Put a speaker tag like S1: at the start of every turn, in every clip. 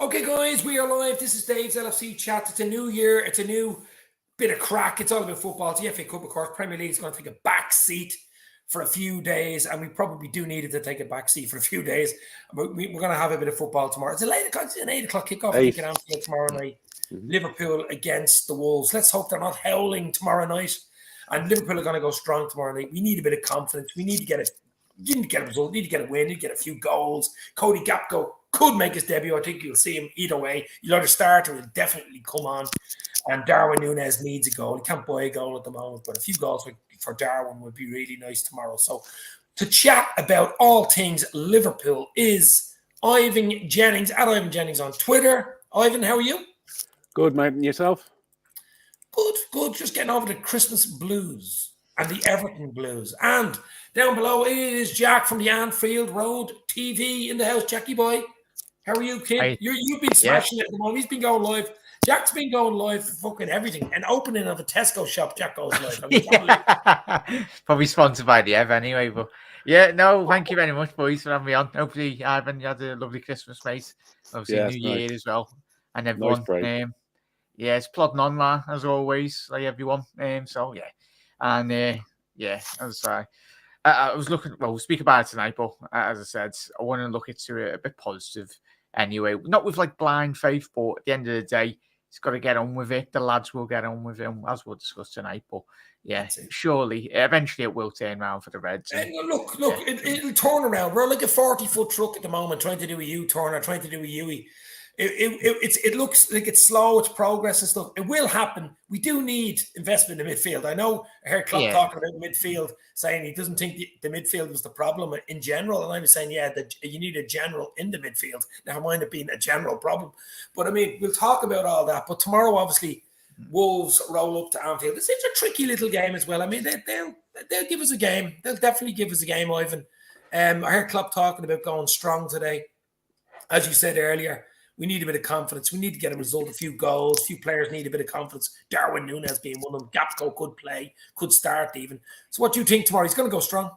S1: Okay, guys, we are live. This is Dave's LFC chat. It's a new year. It's a new bit of crack. It's all about football. It's the FA Cup, of course. Premier League is going to take a back seat for a few days, and we probably do need it to take a back seat for a few days. But we're going to have a bit of football tomorrow. It's an 8 o'clock kickoff, I think, in Anfield tomorrow night. Liverpool against the Wolves. Let's hope they're not howling tomorrow night. And Liverpool are going to go strong tomorrow night. We need a bit of confidence. We need to get it. You need to get a result. You need to get a win. You need to get a few goals. Cody Gakpo could make his debut. I think you'll see him either way. You'll either start or he'll definitely come on. And Darwin Nunez needs a goal. He can't buy a goal at the moment, but a few goals for Darwin would be really nice tomorrow. So to chat about all things Liverpool is Ivan Jennings, at Ivan Jennings on Twitter. Ivan, how are you?
S2: Good, mate. And yourself?
S1: Good. Just getting over the Christmas blues and the Everton blues. And down below is Jack from the Anfield Road TV in the house. Jackie boy, how are you, kid? You've been smashing it at the moment. He's been going live. Jack's been going live for fucking everything. An opening of a Tesco shop, Jack goes live. I mean,
S3: Probably sponsored by the Ev anyway. But yeah, no, thank you very much, boys, for having me on. Hopefully, Ivan, you had a lovely Christmas, mate. Obviously, New Year as well. And everyone.
S2: Nice
S3: it's plodding on, man, as always, like everyone. So, yeah. And, as I was looking, we'll speak about it tonight, but as I said, I want to look into it a bit positive anyway. Not with like blind faith, but at the end of the day, he's got to get on with it. The lads will get on with it, as we'll discuss tonight. But yeah, surely, eventually it will turn around for the Reds.
S1: Look, it'll turn around. We're like a 40-foot truck at the moment trying to do a U-turn or trying to do a U-turn. It looks like it's slow, it's progress and stuff. It will happen. We do need investment in midfield. I know I heard Klopp talking about midfield, saying he doesn't think the midfield was the problem in general. And I was saying, that you need a general in the midfield. Never mind it being a general problem. But I mean, we'll talk about all that. But tomorrow, obviously, Wolves roll up to Anfield. It's a tricky little game as well. I mean, they'll give us a game. They'll definitely give us a game, Ivan. I heard Klopp talking about going strong today. As you said earlier, we need a bit of confidence. We need to get a result, a few goals. A few players need a bit of confidence. Darwin Nunez being one of them. Gakpo could play, could start even. So what do you think tomorrow? He's going to go strong?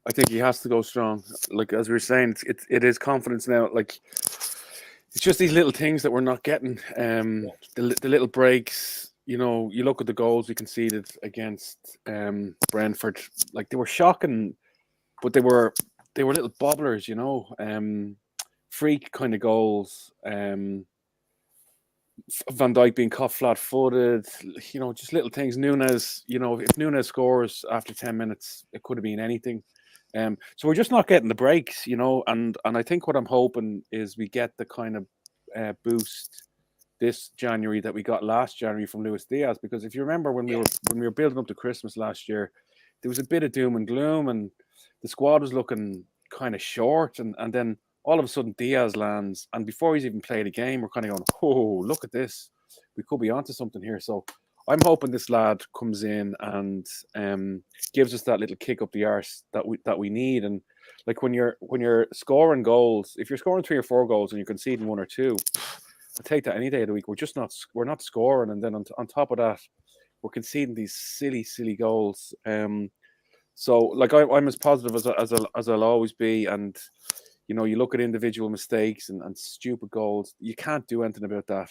S2: I think he has to go strong. Like, as we were saying, it is confidence now. Like, it's just these little things that we're not getting. The little breaks. You know, you look at the goals we conceded against Brentford. Like, they were shocking, but they were little bobblers, you know. Freak kind of goals. Van Dijk being caught flat-footed, you know, just little things. Nunez, you know, if Nunez scores after 10 minutes, it could have been anything. So we're just not getting the breaks, you know, and I think what I'm hoping is we get the kind of boost this January that we got last January from Luis Diaz, because if you remember when we were building up to Christmas last year, there was a bit of doom and gloom, and the squad was looking kind of short, and then all of a sudden Diaz lands, and before he's even played a game, we're kind of going, oh, look at this. We could be onto something here. So I'm hoping this lad comes in and gives us that little kick up the arse that we need. And like when you're scoring goals, if you're scoring 3 or 4 goals and you're conceding 1 or 2, I'll take that any day of the week. We're not scoring, and then on top of that, we're conceding these silly goals. So like I'm as positive as I'll always be, and you know, you look at individual mistakes and stupid goals. You can't do anything about that.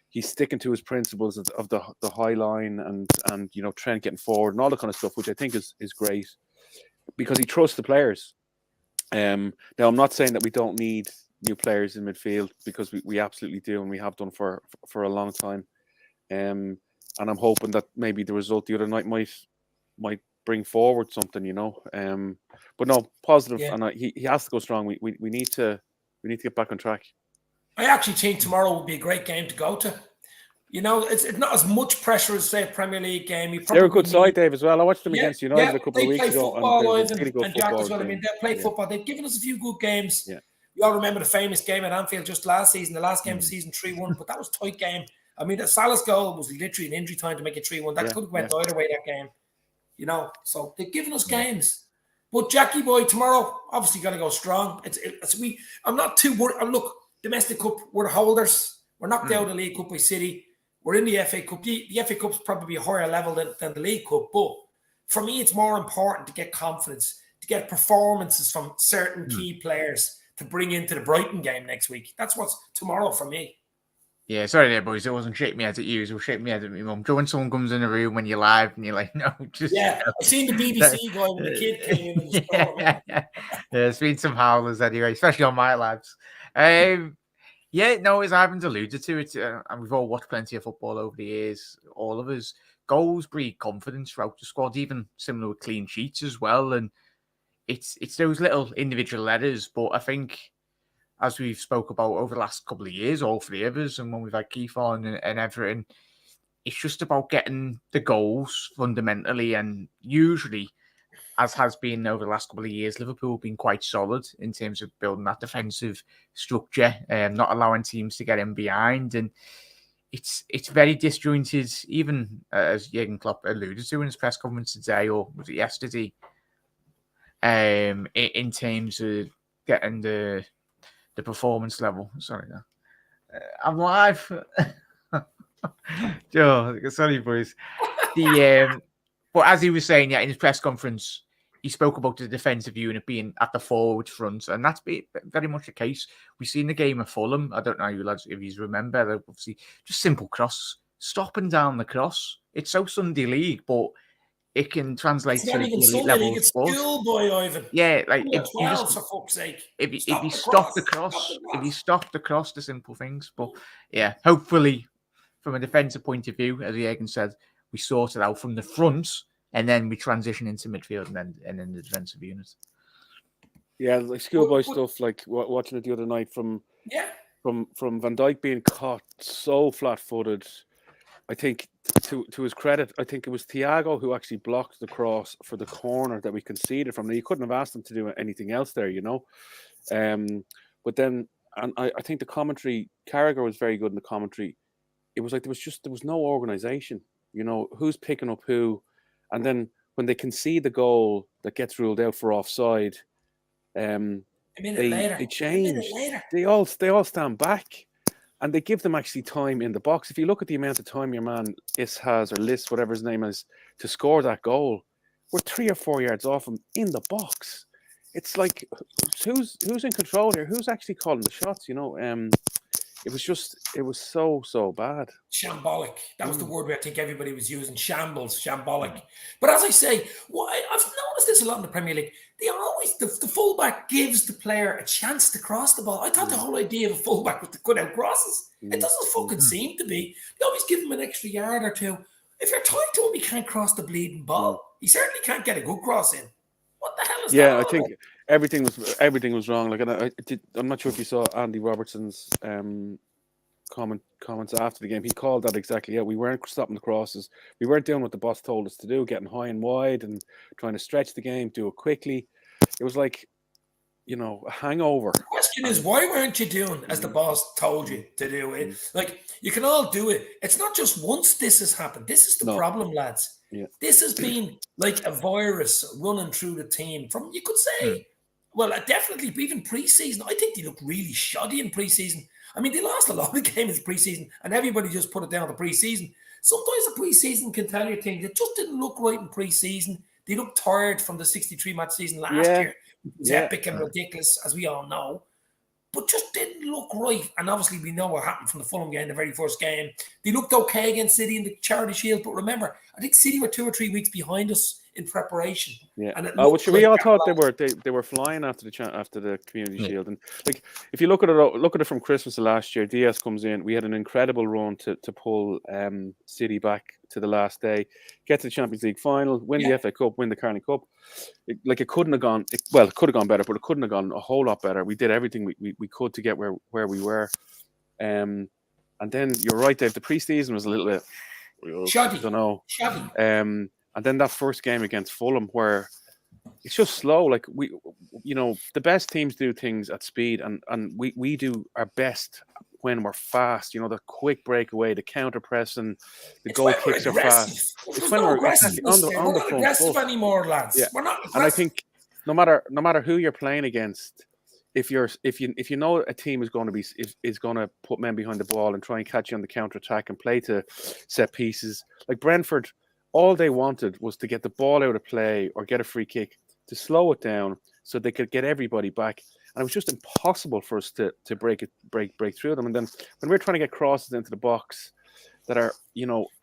S2: He's sticking to his principles of the high line and you know, Trent getting forward and all that kind of stuff, which I think is great because he trusts the players. Now, I'm not saying that we don't need new players in midfield, because we absolutely do, and we have done for a long time. And I'm hoping that maybe the result the other night might bring forward something, you know. But no, positive, and he has to go strong. We need to get back on track.
S1: I actually think tomorrow would be a great game to go to. You know, it's not as much pressure as, say, a Premier League game.
S2: They're a good side, Dave, as well. I watched them against United a couple of weeks ago.
S1: Really good Jack as well. I mean, they play football. They've given us a few good games. Yeah. You all remember the famous game at Anfield just last season, the last game of the season, 3-1, but that was a tight game. I mean, the Salah's goal was literally an injury time to make it 3-1. That could have went either way, that game. You know, so they've given us games. But Jackie boy, tomorrow, obviously got to go strong. I'm not too worried. Look, domestic cup, we're the holders. We're knocked out of the League Cup by City. We're in the FA Cup. The FA Cup's probably a higher level than the League Cup. But for me, it's more important to get confidence, to get performances from certain key players to bring into the Brighton game next week. That's what's tomorrow for me.
S3: Yeah, sorry there, boys. It wasn't shaking me head at you. It was shaking me head at my mum. When someone comes in the room when you're live and you're like, no, just...
S1: Yeah, I seen the BBC guy when the kid came in and just
S3: yeah, there's been some howlers anyway, especially on my lives. Yeah, no, as Ivan's alluded to it, and we've all watched plenty of football over the years, all of us, goals breed confidence throughout the squad, even similar with clean sheets as well. And it's those little individual letters, but I think, as we've spoke about over the last couple of years, all three of us, and when we've had Keith on and everything, it's just about getting the goals fundamentally. And usually, as has been over the last couple of years, Liverpool have been quite solid in terms of building that defensive structure, not allowing teams to get in behind. And it's very disjointed, even as Jurgen Klopp alluded to in his press conference today, or was it yesterday, in terms of getting the performance level. Sorry, no. I'm live. Joe, sorry, boys. But as he was saying, yeah, in his press conference, he spoke about the defensive unit being at the forward front, and that's very much the case. We've seen the game of Fulham. I don't know you lads if you remember. Obviously, just simple cross, stopping down the cross. It's so Sunday League, but it can translate
S1: it's not
S3: to
S1: even
S3: elite
S1: Sunday
S3: level
S1: League, it's
S3: sport.
S1: schoolboy, Ivan.
S3: Yeah, like if you
S1: 12,
S3: just,
S1: for fuck's sake.
S3: if you stop the cross, the simple things. But yeah, hopefully, from a defensive point of view, as Jürgen said, we sort it out from the front, and then we transition into midfield and then the defensive unit.
S2: Yeah, like schoolboy stuff, like watching it the other night from Van Dijk being caught so flat-footed. I think, to his credit, I think it was Thiago who actually blocked the cross for the corner that we conceded from. Now, you couldn't have asked him to do anything else there, you know. But then, and I think the commentary, Carragher was very good in the commentary. It was like there was no organisation, you know, who's picking up who. And then when they concede the goal that gets ruled out for offside, they change. They all stand back. And they give them actually time in the box. If you look at the amount of time your man has, or Liss, whatever his name is, to score that goal, we're 3 or 4 yards off him in the box. It's like, who's in control here? Who's actually calling the shots? You know, it was so bad.
S1: Shambolic. That was the word I think everybody was using. Shambles, shambolic. But as I say, I've noticed this a lot in the Premier League. They always, the fullback gives the player a chance to cross the ball. I thought the whole idea of a fullback was to cut out crosses. It doesn't fucking seem to be. They always give him an extra yard or two. If you're tight to him, he can't cross the bleeding ball. He certainly can't get a good cross in. What the hell is that?
S2: Yeah, I think everything was wrong. Like, I'm not sure if you saw Andy Robertson's comments after the game. He called that exactly. Yeah, we weren't stopping the crosses. We weren't doing what the boss told us to do, getting high and wide and trying to stretch the game, do it quickly. It was like, you know, a hangover.
S1: The question is, why weren't you doing as the boss told you to do it? Like, you can all do it. It's not just once this has happened. This is the problem, lads.
S2: Yeah.
S1: This has been like a virus running through the team from, you could say, well, definitely even pre-season. I think they looked really shoddy in pre-season. I mean, they lost a lot of games in pre-season, and everybody just put it down to pre-season. Sometimes the pre-season can tell you things that just didn't look right in pre-season. They looked tired from the 63-match season last year. It's epic and ridiculous, as we all know. But just didn't look right. And obviously, we know what happened from the Fulham game, the very first game. They looked okay against City in the Charity Shield. But remember, I think City were 2 or 3 weeks behind us in preparation.
S2: Yeah.
S1: And
S2: we all thought they were flying after the Community Shield. And like, if you look at it from Christmas of last year, Diaz comes in. We had an incredible run to pull City back to the last day, get to the Champions League final, win the FA Cup, win the Carling Cup. It couldn't have gone. It could have gone better, but it couldn't have gone a whole lot better. We did everything we could to get where we were. And then you're right, Dave. The pre-season was a little bit
S1: shoddy.
S2: I don't know.
S1: Shoddy.
S2: And then that first game against Fulham, where it's just slow. Like, we, you know, the best teams do things at speed, and we do our best when we're fast. You know, the quick breakaway, the counter pressing, the goal kicks are fast.
S1: It's when we're aggressive. We're not aggressive anymore, lads.
S2: Yeah.
S1: We're not aggressive.
S2: And I think no matter who you're playing against, if you know a team is going to put men behind the ball and try and catch you on the counter attack and play to set pieces, like Brentford, all they wanted was to get the ball out of play or get a free kick to slow it down so they could get everybody back. and it was just impossible for us to break through them. And then when we're trying to get crosses into the box that are,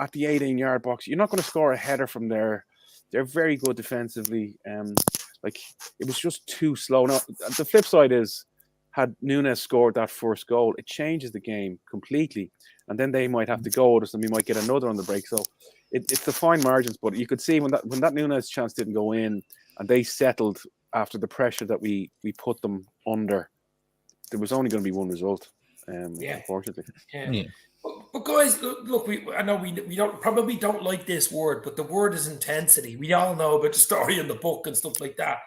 S2: at the 18-yard box, you're not going to score a header from there. They're very good defensively. Like, it was just too slow. Now, the flip side is, had Nunez scored that first goal, it changes the game completely. And then they might have to go at us, and we might get another on the break. So it's the fine margins. But you could see when that Nunez chance didn't go in, and they settled after the pressure that we put them under, there was only going to be one result. Unfortunately.
S1: Yeah. But guys, look, I know we probably don't like this word, but the word is intensity. We all know about the story in the book and stuff like that.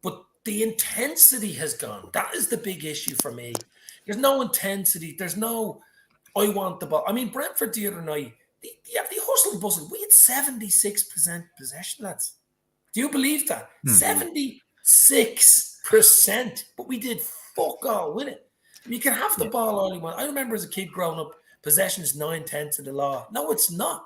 S1: But the intensity has gone. That is the big issue for me. There's no intensity. There's no, I want the ball. I mean, Brentford the other night, they hustle and bustle. We had 76% possession, lads. Do you believe that? 76%. But we did fuck all with it. You can have the ball all you want. I remember as a kid growing up, possession is 9/10 of the law. No, it's not.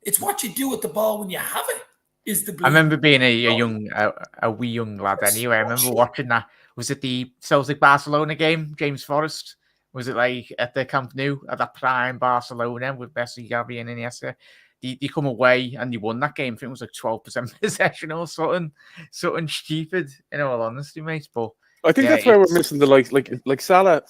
S1: It's what you do with the ball when you have it. Is the
S3: I remember being a wee young lad anyway. I remember watching that. Was it the Celtic Barcelona game, James Forrest? Was it like at the Camp Nou at that prime Barcelona with Messi, Gavi, and Iniesta? They come away and they won that game. I think it was like 12% possession or something stupid. In all honesty, mate. But
S2: I think that's where we're missing the like Salah.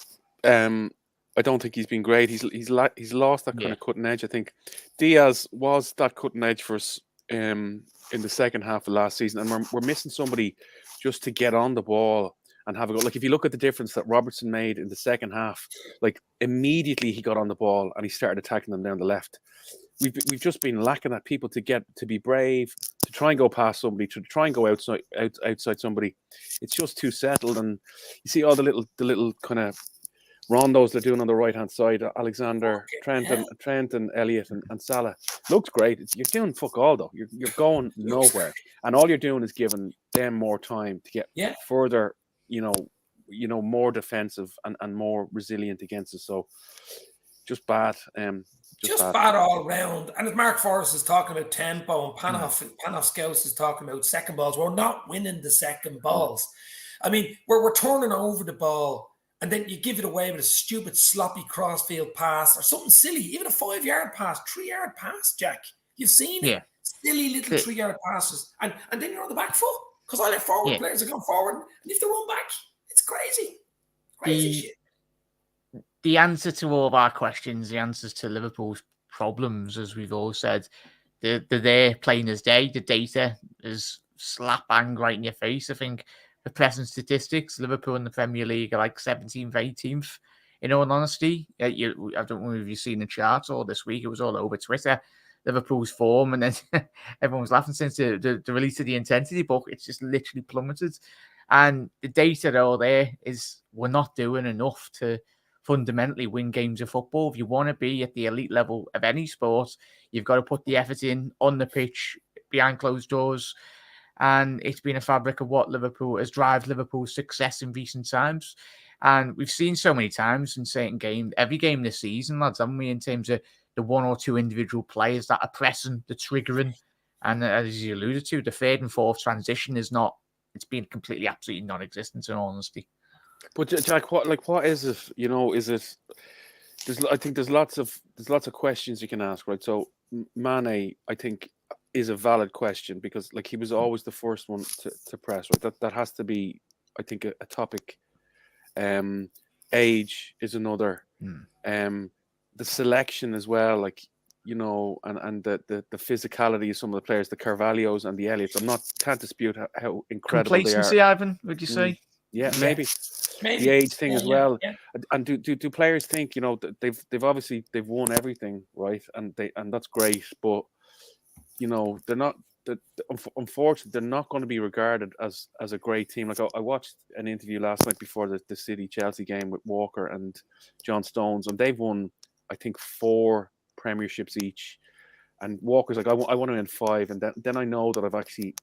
S2: I don't think he's been great. He's lost that kind of cutting edge. I think Diaz was that cutting edge for us in the second half of last season, and we're missing somebody just to get on the ball and have a go. Like, if you look at the difference that Robertson made in the second half, like, immediately he got on the ball and he started attacking them down the left. We've just been lacking at people to be brave, to try and go past somebody, to try and go outside somebody. It's just too settled, and you see all the little kind of rondos they're doing on the right hand side. Alexander, Trent and Elliott and Salah. Looks great. You're doing fuck all though. You're going nowhere, and all you're doing is giving them more time to get further. More defensive and more resilient against us. So just bad.
S1: Just bad all round. And as Mark Forrest is talking about tempo, and Panos Scouse is talking about second balls, we're not winning the second balls. I mean, we're turning over the ball, and then you give it away with a stupid, sloppy crossfield pass or something silly, even a 5-yard pass, 3-yard pass, Jack. You've seen it. Silly little 3-yard passes. And then you're on the back foot because all their forward players are going forward, and if they run back, it's crazy. Crazy shit.
S3: The answer to all of our questions, the answers to Liverpool's problems, as we've all said, they're there plain as day. The data is slap bang right in your face. I think the present statistics, Liverpool in the Premier League are like 17th, 18th. In all honesty, I don't know if you've seen the charts all this week. It was all over Twitter. Liverpool's form, and then everyone was laughing since the release of the intensity book. It's just literally plummeted. And the data all there is we're not doing enough to fundamentally win games of football. If you want to be at the elite level of any sport, you've got to put the effort in on the pitch, behind closed doors. And it's been a fabric of what Liverpool has driven Liverpool's success in recent times. And we've seen so many times in certain games, every game this season, lads, haven't we, in terms of the one or two individual players that are pressing, the triggering. And as you alluded to, the third and fourth transition is not, it's been completely, absolutely non-existent in all honesty.
S2: But Jack, what is it? Is it? I think there's lots of questions you can ask, right? So Mane, I think, is a valid question because he was always the first one to press, right? That has to be, I think, a topic. Age is another. The selection as well, and the physicality of some of the players, the Carvalhos and the Elliots. Can't dispute how incredible
S3: complacency,
S2: they are.
S3: Ivan, would you say?
S2: Yeah, maybe. The age thing as well. Yeah. And do players think they've obviously won everything, right? And that's great, but they're not. Unfortunately, they're not going to be regarded as a great team. I watched an interview last night before the City Chelsea game with Walker and John Stones, and they've won, I think, 4 premierships each. And Walker's like, I want to win 5, and then I know that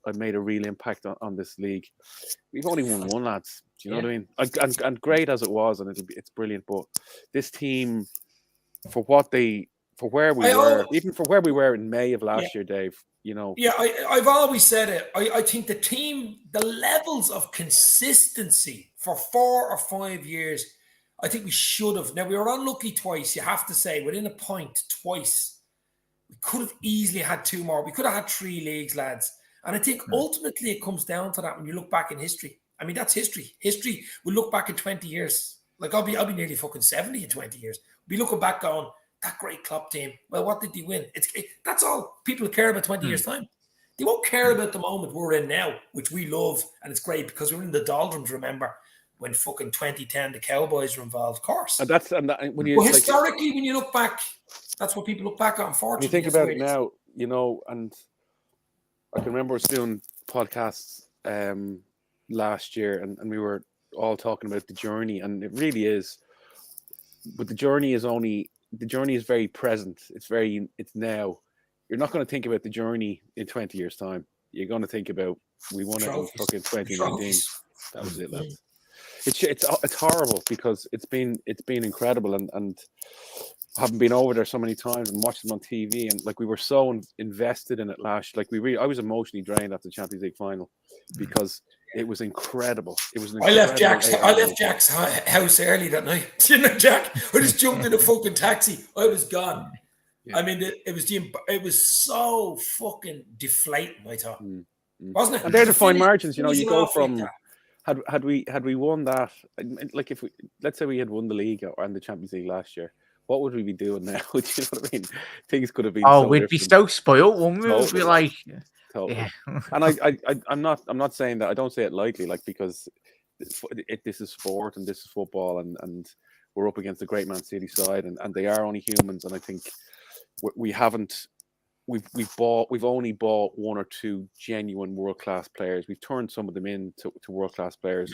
S2: I've made a real impact on this league. We've only won 1, lads. Do you know what I mean? And great as it was, and it's brilliant. But this team, for where we were in May of last year, Dave.
S1: I've always said it. I think the team, the levels of consistency for 4 or 5 years, I think we should have. Now, we were unlucky twice, you have to say, within a point twice. We could have easily had 2 more. We could have had 3 leagues, lads. And I think ultimately it comes down to that when you look back in history. I mean, that's history. History, we'll look back in 20 years. Like, I'll be nearly fucking 70 in 20 years. We'll be looking back going, that great club team, well, what did they win? That's all people care about 20 years' time. They won't care about the moment we're in now, which we love, and it's great because we're in the doldrums, remember, when fucking 2010 the Cowboys were involved, of course.
S2: When you,
S1: but historically, when you look back, that's what people look back on, unfortunately.
S2: When you think about it now, you know, and I can remember us doing podcasts last year, and we were all talking about the journey, and it really is. But the journey is very present. It's now. You're not going to think about the journey in 20 years' time. You're going to think about, we won it in fucking 2019. That was it, lads. It's horrible because it's been incredible, and having been over there so many times and watched them on TV, and like we were so invested in it last. Like I was emotionally drained after the Champions League final because it was incredible.
S1: I left Jack's house early that night. You know, Jack, I just jumped in a fucking taxi. I was gone. Yeah. I mean, it was so fucking deflating, I thought, wasn't it?
S2: And they're the fine margins, you know. You go from had we won that, like let's say we had won the league and the Champions League last year, what would we be doing now? Do you know what I mean? Things could have been.
S3: Oh, we'd be so spoiled, wouldn't we?
S2: Totally.
S3: We'd be like,
S2: totally. Yeah. And I'm not saying that. I don't say it lightly, like, because this is sport and this is football, and we're up against the great Man City side, and they are only humans, and I think. We've only bought 1 or 2 genuine world-class players. We've turned some of them into world-class players,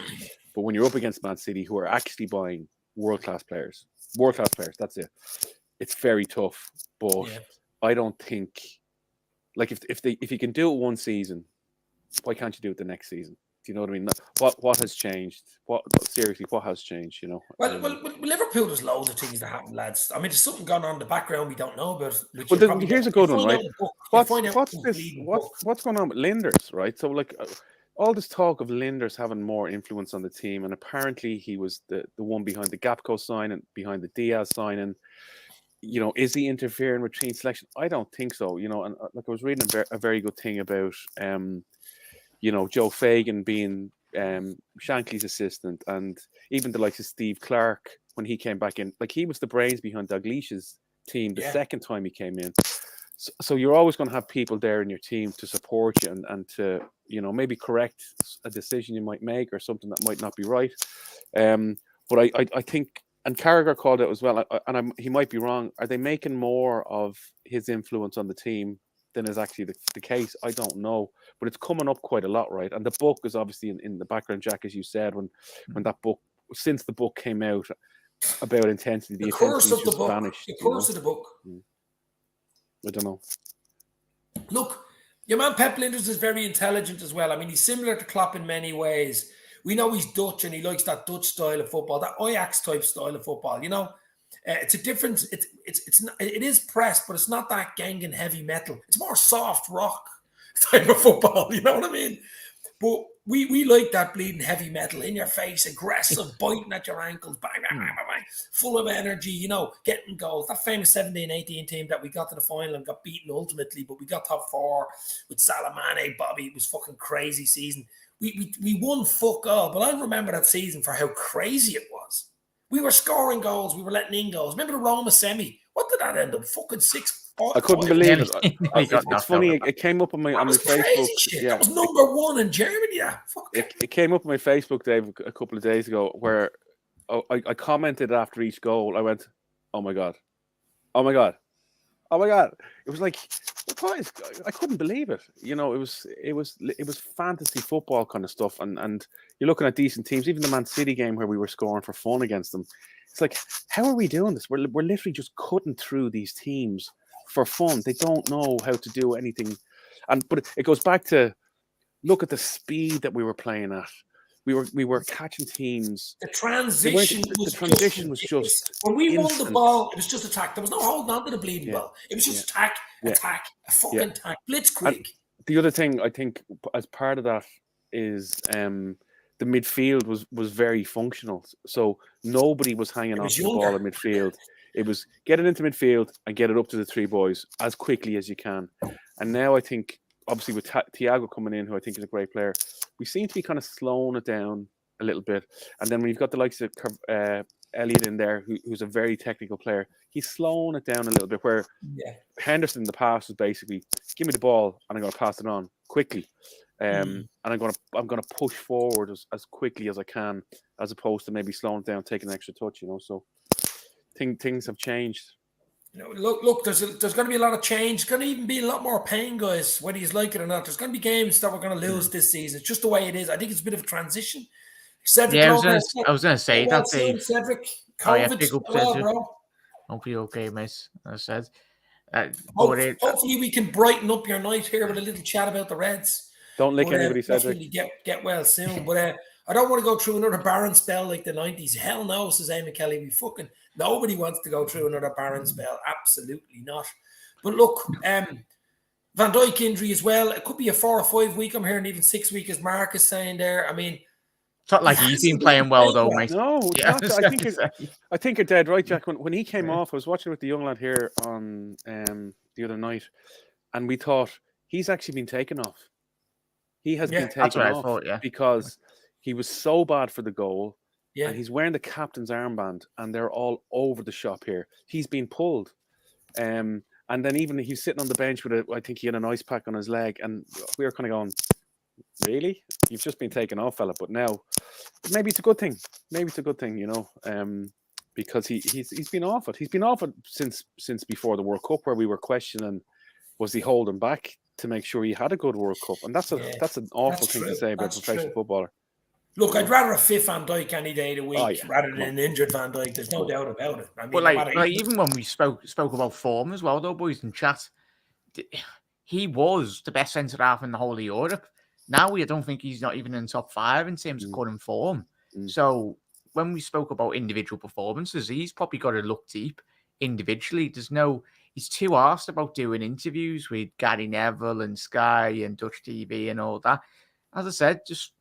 S2: but when you're up against Man City, who are actually buying world-class players, that's it. It's very tough, but I don't think, like, if you can do it one season, why can't you do it the next season? Do you know what I mean? What has changed? What has changed? You know.
S1: Well, Liverpool, there's loads of things that happen, lads. I mean, there's something going on in the background we don't know about.
S2: Well, here's a good one, right? What's going on with Linders, right? So, like, all this talk of Linders having more influence on the team, and apparently he was the one behind the Gakpo signing, behind the Diaz signing. You know, is he interfering with team selection? I don't think so. You know, and like I was reading a very good thing about you know, Joe Fagan being Shankly's assistant, and even the likes of Steve Clark when he came back in. Like, he was the brains behind Dalglish's team the second time he came in. So you're always going to have people there in your team to support you and to, you know, maybe correct a decision you might make or something that might not be right. But I think, and Carragher called it as well, he might be wrong. Are they making more of his influence on the team than is actually the case? I don't know, but it's coming up quite a lot, right? And the book is obviously in the background, Jack, as you said, when that book, since the book came out about intensity, the curse of the book, vanished.
S1: The curse of the book.
S2: I don't know.
S1: Look, your man Pep Linders is very intelligent as well. I mean, he's similar to Klopp in many ways. We know he's Dutch and he likes that Dutch style of football, that Ajax type style of football. You know, it's a difference. It is press, but it's not that gang and heavy metal. It's more soft rock type of football. You know what I mean? But we like that bleeding heavy metal, in your face, aggressive, biting at your ankles, bang, bang, bang, bang, bang, full of energy, you know, getting goals. That famous 17-18 team that we got to the final and got beaten ultimately, but we got top 4 with Salah, Mane, Bobby. It was fucking crazy season. We won fuck all, but I remember that season for how crazy it was. We were scoring goals, we were letting in goals. Remember the Roma semi? What did that end up? Fucking 6.
S2: I couldn't believe it. It's funny. It came up on my Facebook.
S1: Shit. Yeah, that was number 1 in Germany. Yeah,
S2: it came up on my Facebook, Dave, a couple of days ago, where I commented after each goal. I went, "Oh my god, oh my god, oh my god!" It was like, I couldn't believe it. You know, it was fantasy football kind of stuff, and you're looking at decent teams. Even the Man City game where we were scoring for fun against them. It's like, how are we doing this? We're literally just cutting through these teams for fun. They don't know how to do anything, but it goes back to look at the speed that we were playing at. We were catching teams.
S1: The transition was just when we won the ball. It was just attack. There was no holding on to the bleeding ball. It was just attack, a fucking attack, blitzkrieg.
S2: And the other thing I think as part of that is the midfield was very functional. So nobody was hanging
S1: It
S2: on
S1: was
S2: to the ball in
S1: younger.
S2: midfield. It was get it into midfield and get it up to the three boys as quickly as you can. And now I think, obviously, with Thiago coming in, who I think is a great player, we seem to be kind of slowing it down a little bit. And then when you've got the likes of Elliott in there, who's a very technical player, he's slowing it down a little bit. Where
S1: Yeah.
S2: Henderson in the past was basically, give me the ball and I'm going to pass it on quickly. And I'm gonna push forward as quickly as I can, as opposed to maybe slowing down, taking an extra touch. So things have changed.
S1: Look. There's going to be a lot of change. There's going to even be a lot more pain, guys. Whether you like it or not, there's going to be games that we're going to lose this season. It's just the way it is. I think it's a bit of a transition. Cedric,
S3: Yeah, I was gonna say that.
S1: Soon, Cedric.
S3: Yeah,
S1: COVID,
S3: big up, Cedric.
S1: bro.
S3: Hope you're okay, mate. As I said.
S1: Hopefully we can brighten up your night here with a little chat about the Reds.
S2: Don't lick anybody, Cedric.
S1: Get well soon. But I don't want to go through another barren spell like the 90s. Hell no, says Eamon Kelly. Nobody wants to go through another barren spell. Absolutely not. But look, Van Dijk injury as well. It could be a 4 or 5 week. I'm hearing even 6 week, as Mark is saying there. I mean,
S3: it's not like he's been playing well though, mate.
S2: No, yeah, I think you're dead right, Jack. When he came off, I was watching with the young lad here on the other night, and we thought he's actually been taken off. He has been taken off because he was so bad for the goal. Yeah. And he's wearing the captain's armband, and they're all over the shop here. He's been pulled. And then even he's sitting on the bench with I think he had an ice pack on his leg, and we were kind of going, really? You've just been taken off, fella. But now, maybe it's a good thing. Because he's been off it. He's been off it since before the World Cup, where we were questioning, was he holding back to make sure he had a good World Cup? And that's an awful thing to say about a professional footballer.
S1: Look, I'd rather a fit Van Dijk any day of the week rather than an injured Van Dijk. There's no doubt about it. I mean,
S3: but even when we spoke about form as well, though, boys, in chat, he was the best centre half in the whole of Europe. Now I don't think he's not even in the top 5 in terms of current form. So when we spoke about individual performances, he's probably got to look deep individually. He's too arsed about doing interviews with Gary Neville and Sky and Dutch TV and all that. As I said, just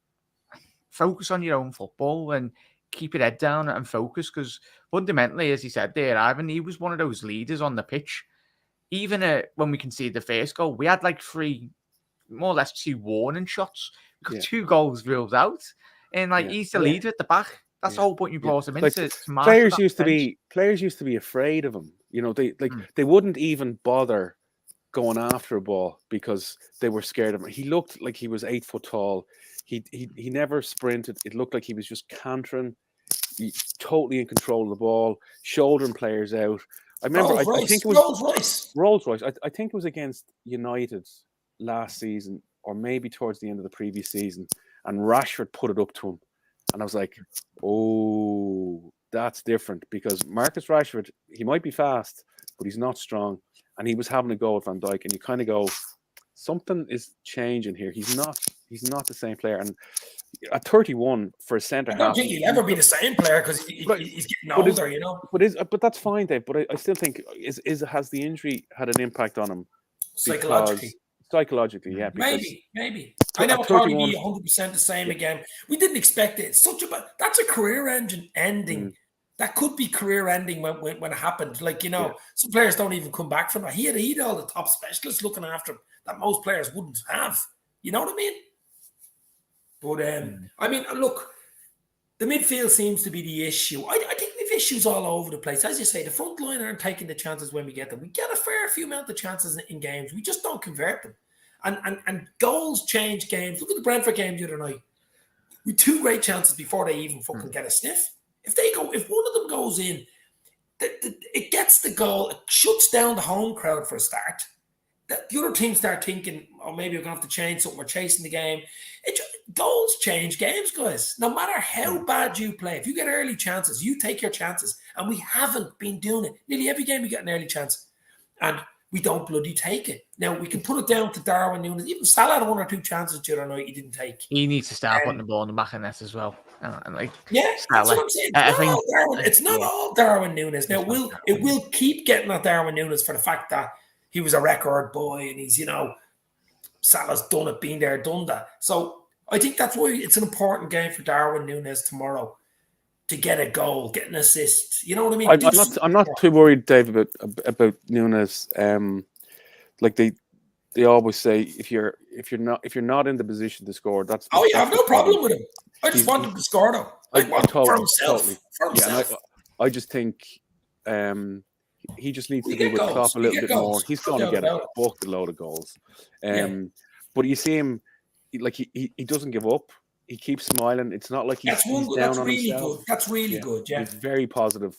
S3: focus on your own football and keep your head down and focus, because fundamentally, as he said there, Ivan, he was one of those leaders on the pitch. Even when we conceded the first goal, we had like 3, more or less 2 warning shots. We got 2 goals ruled out. And he's the leader at the back. That's the whole point you brought him into.
S2: Players used to be afraid of him. They wouldn't even bother going after a ball because they were scared of him. He looked like he was 8 foot tall. He never sprinted. It looked like he was just cantering. Totally in control of the ball, shouldering players out. I remember. I think it was Rolls Royce. I think it was against United last season, or maybe towards the end of the previous season, and Rashford put it up to him, and I was like, "Oh, that's different." Because Marcus Rashford, he might be fast, but he's not strong, and he was having a go at Van Dijk, and you kind of go, something is changing here. He's not the same player, and at 31 for a centre half, I don't
S1: think he'll ever be the same player because he's getting older,
S2: But that's fine, Dave. But I still think has the injury had an impact on him psychologically? Yeah,
S1: maybe. I never thought he'd be 100% the same again. We didn't expect it. That's a career ending. That could be career ending when it happened. Some players don't even come back from that. He had all the top specialists looking after him that most players wouldn't have. You know what I mean? But I mean, look, the midfield seems to be the issue. I think we have issues all over the place. As you say, the front line aren't taking the chances when we get them. We get a fair few amount of chances in games. We just don't convert them. And goals change games. Look at the Brentford game the other night. We had 2 great chances before they even fucking get a sniff. If one of them goes in, it gets the goal. It shuts down the home crowd for a start. The other team start thinking, maybe we're going to have to change something. We're chasing the game. Goals change games, guys. No matter how bad you play, if you get early chances, you take your chances. And we haven't been doing it. Nearly every game we get an early chance. And we don't bloody take it. Now, we can put it down to Darwin Nunez. Even Salah had 1 or 2 chances the other night he didn't take.
S3: He needs to start putting the ball in the back of the net as well.
S1: That's what I'm saying. It's not all Darwin Nunez. Now, it will keep getting at Darwin Nunez for the fact that he was a record boy and he's, Salah's done it, been there, done that. So I think that's why it's an important game for Darwin Nunez tomorrow to get a goal, get an assist. You know what I mean?
S2: I'm not too worried, Dave, about Nunez. Like they always say, if you're not in the position to score, that's
S1: I have
S2: the
S1: no
S2: problem.
S1: problem with him. I just want him to score though. For himself.
S2: Totally.
S1: For himself.
S2: Yeah, and I just think he just needs to be with
S1: goals.
S2: Klopp a little bit more. He's going to get a load of goals. But you see him, like he doesn't give up. He keeps smiling. It's not like he's down on himself.
S1: That's really good. Yeah,
S2: he's very positive.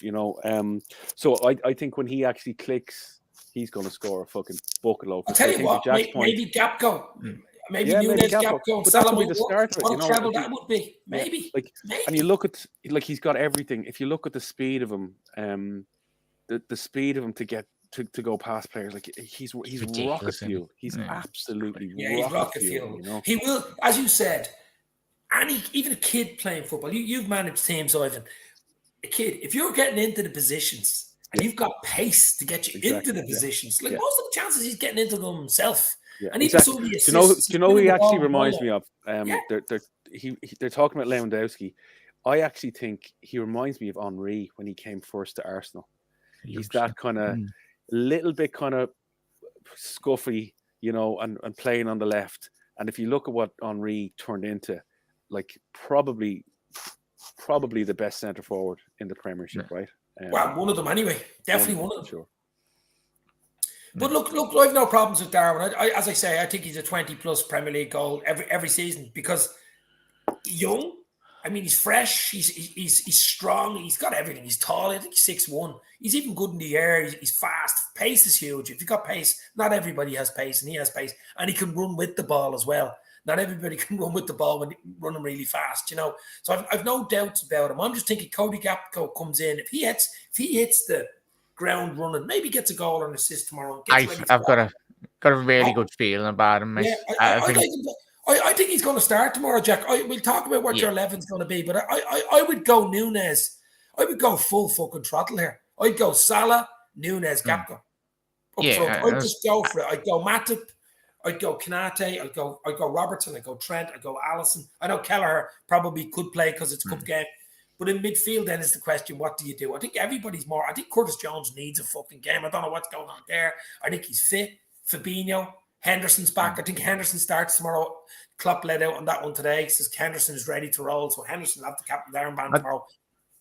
S2: So I think when he actually clicks, he's going to score a fucking bucket load.
S1: I'll tell you what, maybe Gakpo. Maybe Nunez, Gakpo,
S2: but that would be the start of it.
S1: What a treble that would be. Maybe.
S2: And you look at, like, he's got everything. If you look at the speed of him, the speed of him to get to go past players, like he's rocket fuel. He's absolutely rocket fuel.
S1: He will, as you said, even a kid playing football. You've managed teams, Ivan. A kid, if you're getting into the positions and you've got pace to get you into the positions, like most of the chances he's getting into them himself.
S2: Yeah,
S1: and even some of the
S2: assists. Do you know who he actually reminds me of? They're talking about Lewandowski. I actually think he reminds me of Henry when he came first to Arsenal. He's that kind of little bit kind of scuffy, and playing on the left. And if you look at what Henry turned into, like probably the best centre forward in the Premiership, right?
S1: Well, one of them anyway. Definitely one of them.
S2: Sure.
S1: But look, I've no problems with Darwin. As I say, I think he's a 20-plus Premier League goal every season because young. I mean, he's fresh. He's strong. He's got everything. He's tall. I think he's 6'1". He's even good in the air. He's fast. Pace is huge. If you've got pace, not everybody has pace, and he has pace. And he can run with the ball as well. Not everybody can run with the ball when running really fast, So I've no doubts about him. I'm just thinking Cody Gakpo comes in. If he hits the ground running, maybe gets a goal or an assist tomorrow.
S3: I've got a really good feeling about him, mate.
S1: Yeah, I think he's going to start tomorrow, Jack. We'll talk about what your 11's going to be, but I would go Nunez. I would go full fucking throttle here. I'd go Salah, Nunez, Gakpo. I'd just go for it. I'd go Matip. I'd go Kanate. I'd go Robertson. I'd go Trent. I'd go Allison. I know Kelleher probably could play because it's a cup game. But in midfield, then is the question, what do you do? I think everybody's more. I think Curtis Jones needs a fucking game. I don't know what's going on there. I think he's fit. Fabinho. Henderson's back. I think Henderson starts tomorrow. Klopp let out on that one today. He says Henderson is ready to roll. So Henderson will have the captain armband tomorrow.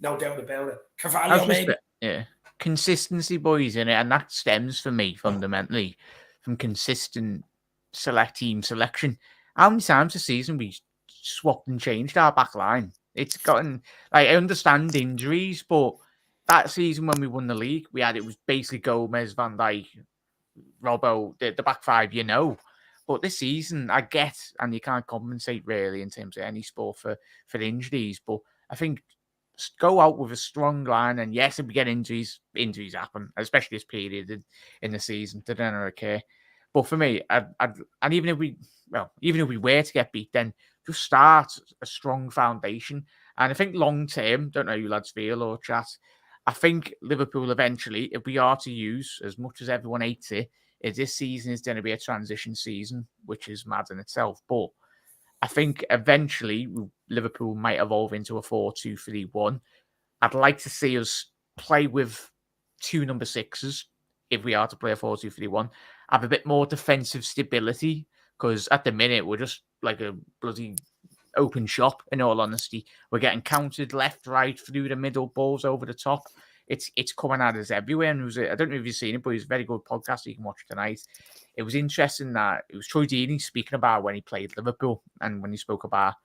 S1: No doubt about it. Carvalho, maybe.
S3: Consistency, boys, in it. And that stems for me fundamentally from consistent team selection. How many times this season we swapped and changed our back line? It's gotten, I understand injuries, but that season when we won the league, it was basically Gomez, Van Dijk, Robbo, the back five, But this season, I get, and you can't compensate really in terms of any sport for injuries, but I think go out with a strong line, and yes, if we get injuries happen, especially this period in the season, they don't okay. But for me, and even if we were to get beat, then just start a strong foundation. And I think long term, don't know how you lads feel or chat, I think Liverpool eventually, if we are to use, as much as everyone hates it, is this season is going to be a transition season, which is mad in itself. But I think eventually Liverpool might evolve into a 4-2-3-1. I'd like to see us play with two number sixes if we are to play a 4-2-3-1. Have a bit more defensive stability, because at the minute we're just like a bloody open shop, in all honesty. We're getting countered left, right, through the middle, balls over the top. It's coming at us everywhere. And I don't know if you've seen it, but it was a very good podcast you can watch tonight. It was interesting that it was Troy Deeney speaking about when he played Liverpool and when he spoke about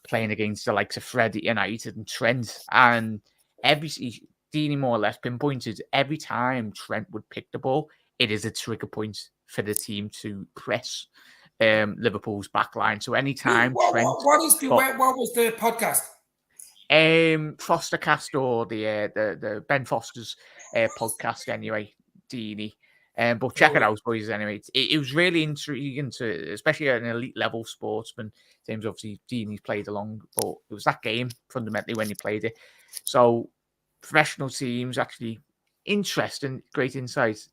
S3: playing against the likes of Fred at United and Trent. And Deeney more or less pinpointed every time Trent would pick the ball, it is a trigger point for the team to press Liverpool's back line. So anytime Trent...
S1: What was the podcast?
S3: Fostercast, or the Ben Foster's podcast anyway, Deeney. But check it out, boys, anyway. It was really intriguing to, especially an elite level sportsman. James, obviously, Deeney's played along, but it was that game fundamentally when he played it. So professional teams, actually interesting, great insight.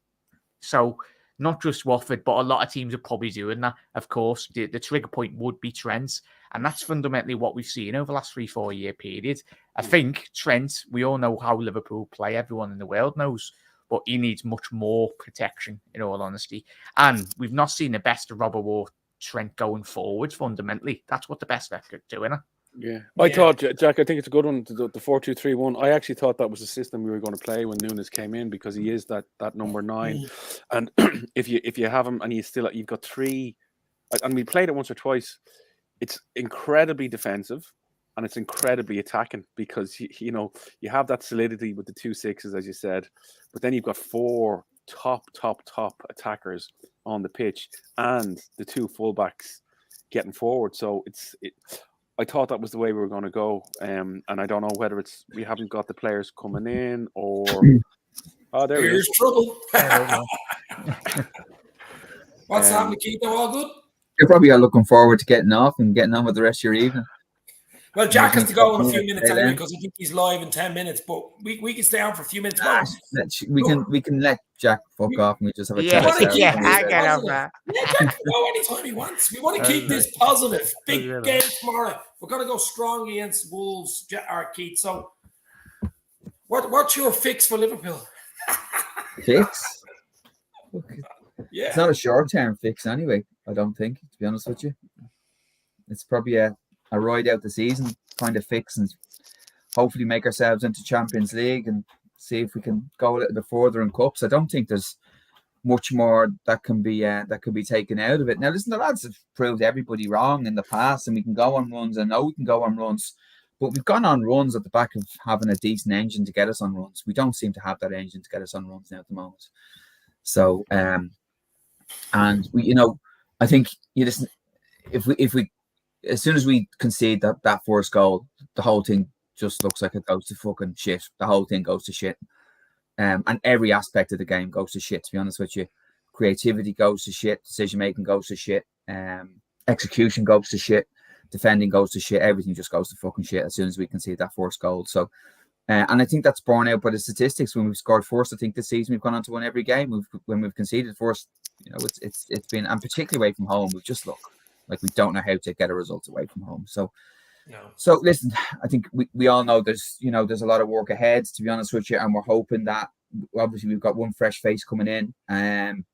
S3: So not just Watford, but a lot of teams are probably doing that. Of course, the trigger point would be Trent, and that's fundamentally what we've seen over the last 3-4 year period. I think Trent, we all know how Liverpool play, everyone in the world knows, but he needs much more protection, in all honesty. And we've not seen the best of Robert or Trent going forward, fundamentally. That's what the best vet could do, innit?
S2: Yeah, I thought, Jack, I think it's a good one, the 4-2-3-1. I actually thought that was the system we were going to play when Nunez came in, because he is that number 9. And if you have him and you've got 3, and we played it once or twice, it's incredibly defensive and it's incredibly attacking, because you have that solidity with the 2 6s, as you said, but then you've got 4 top attackers on the pitch and the 2 fullbacks getting forward. So I thought that was the way we were going to go, and I don't know whether we haven't got the players coming in or
S1: Here's trouble. What's
S2: Um,
S1: happening, Keith? All good?
S4: You're probably all looking forward to getting off and getting on with the rest of your evening.
S1: Well, Jack has to go in a few minutes anyway, because I think he's live in 10 minutes, but we can stay on for a few minutes.
S4: We can let Jack fuck off and we just have a chat.
S3: I get over that.
S1: Jack can go anytime he wants. We want to keep this positive. Big game tomorrow. We're going to go strong against Wolves, Keith. So, what's your fix for Liverpool?
S4: Fix?
S1: Yeah.
S4: It's not a short-term fix anyway, I don't think, to be honest with you. It's probably a ride out the season kind of fix, and hopefully make ourselves into Champions League and see if we can go a little bit further in cups. I don't think there's much more that can be taken out of it. Now, listen, the lads have proved everybody wrong in the past, and we can go on runs. I know we can go on runs, but we've gone on runs at the back of having a decent engine to get us on runs. We don't seem to have that engine to get us on runs now at the moment. So, and we, I think listen, if we as soon as we concede that first goal, the whole thing just looks like it goes to fucking shit. The whole thing goes to shit. And every aspect of the game goes to shit, to be honest with you. Creativity goes to shit. Decision-making goes to shit. Execution goes to shit. Defending goes to shit. Everything just goes to fucking shit as soon as we concede that first goal. So, and I think that's borne out by the statistics. When we've scored first, I think this season we've gone on to win every game. When we've conceded first, it's been, and particularly away from home, we've just looked like we don't know how to get a result away from home. So, So listen, I think we all know there's a lot of work ahead, to be honest with you, and we're hoping that obviously we've got one fresh face coming in, and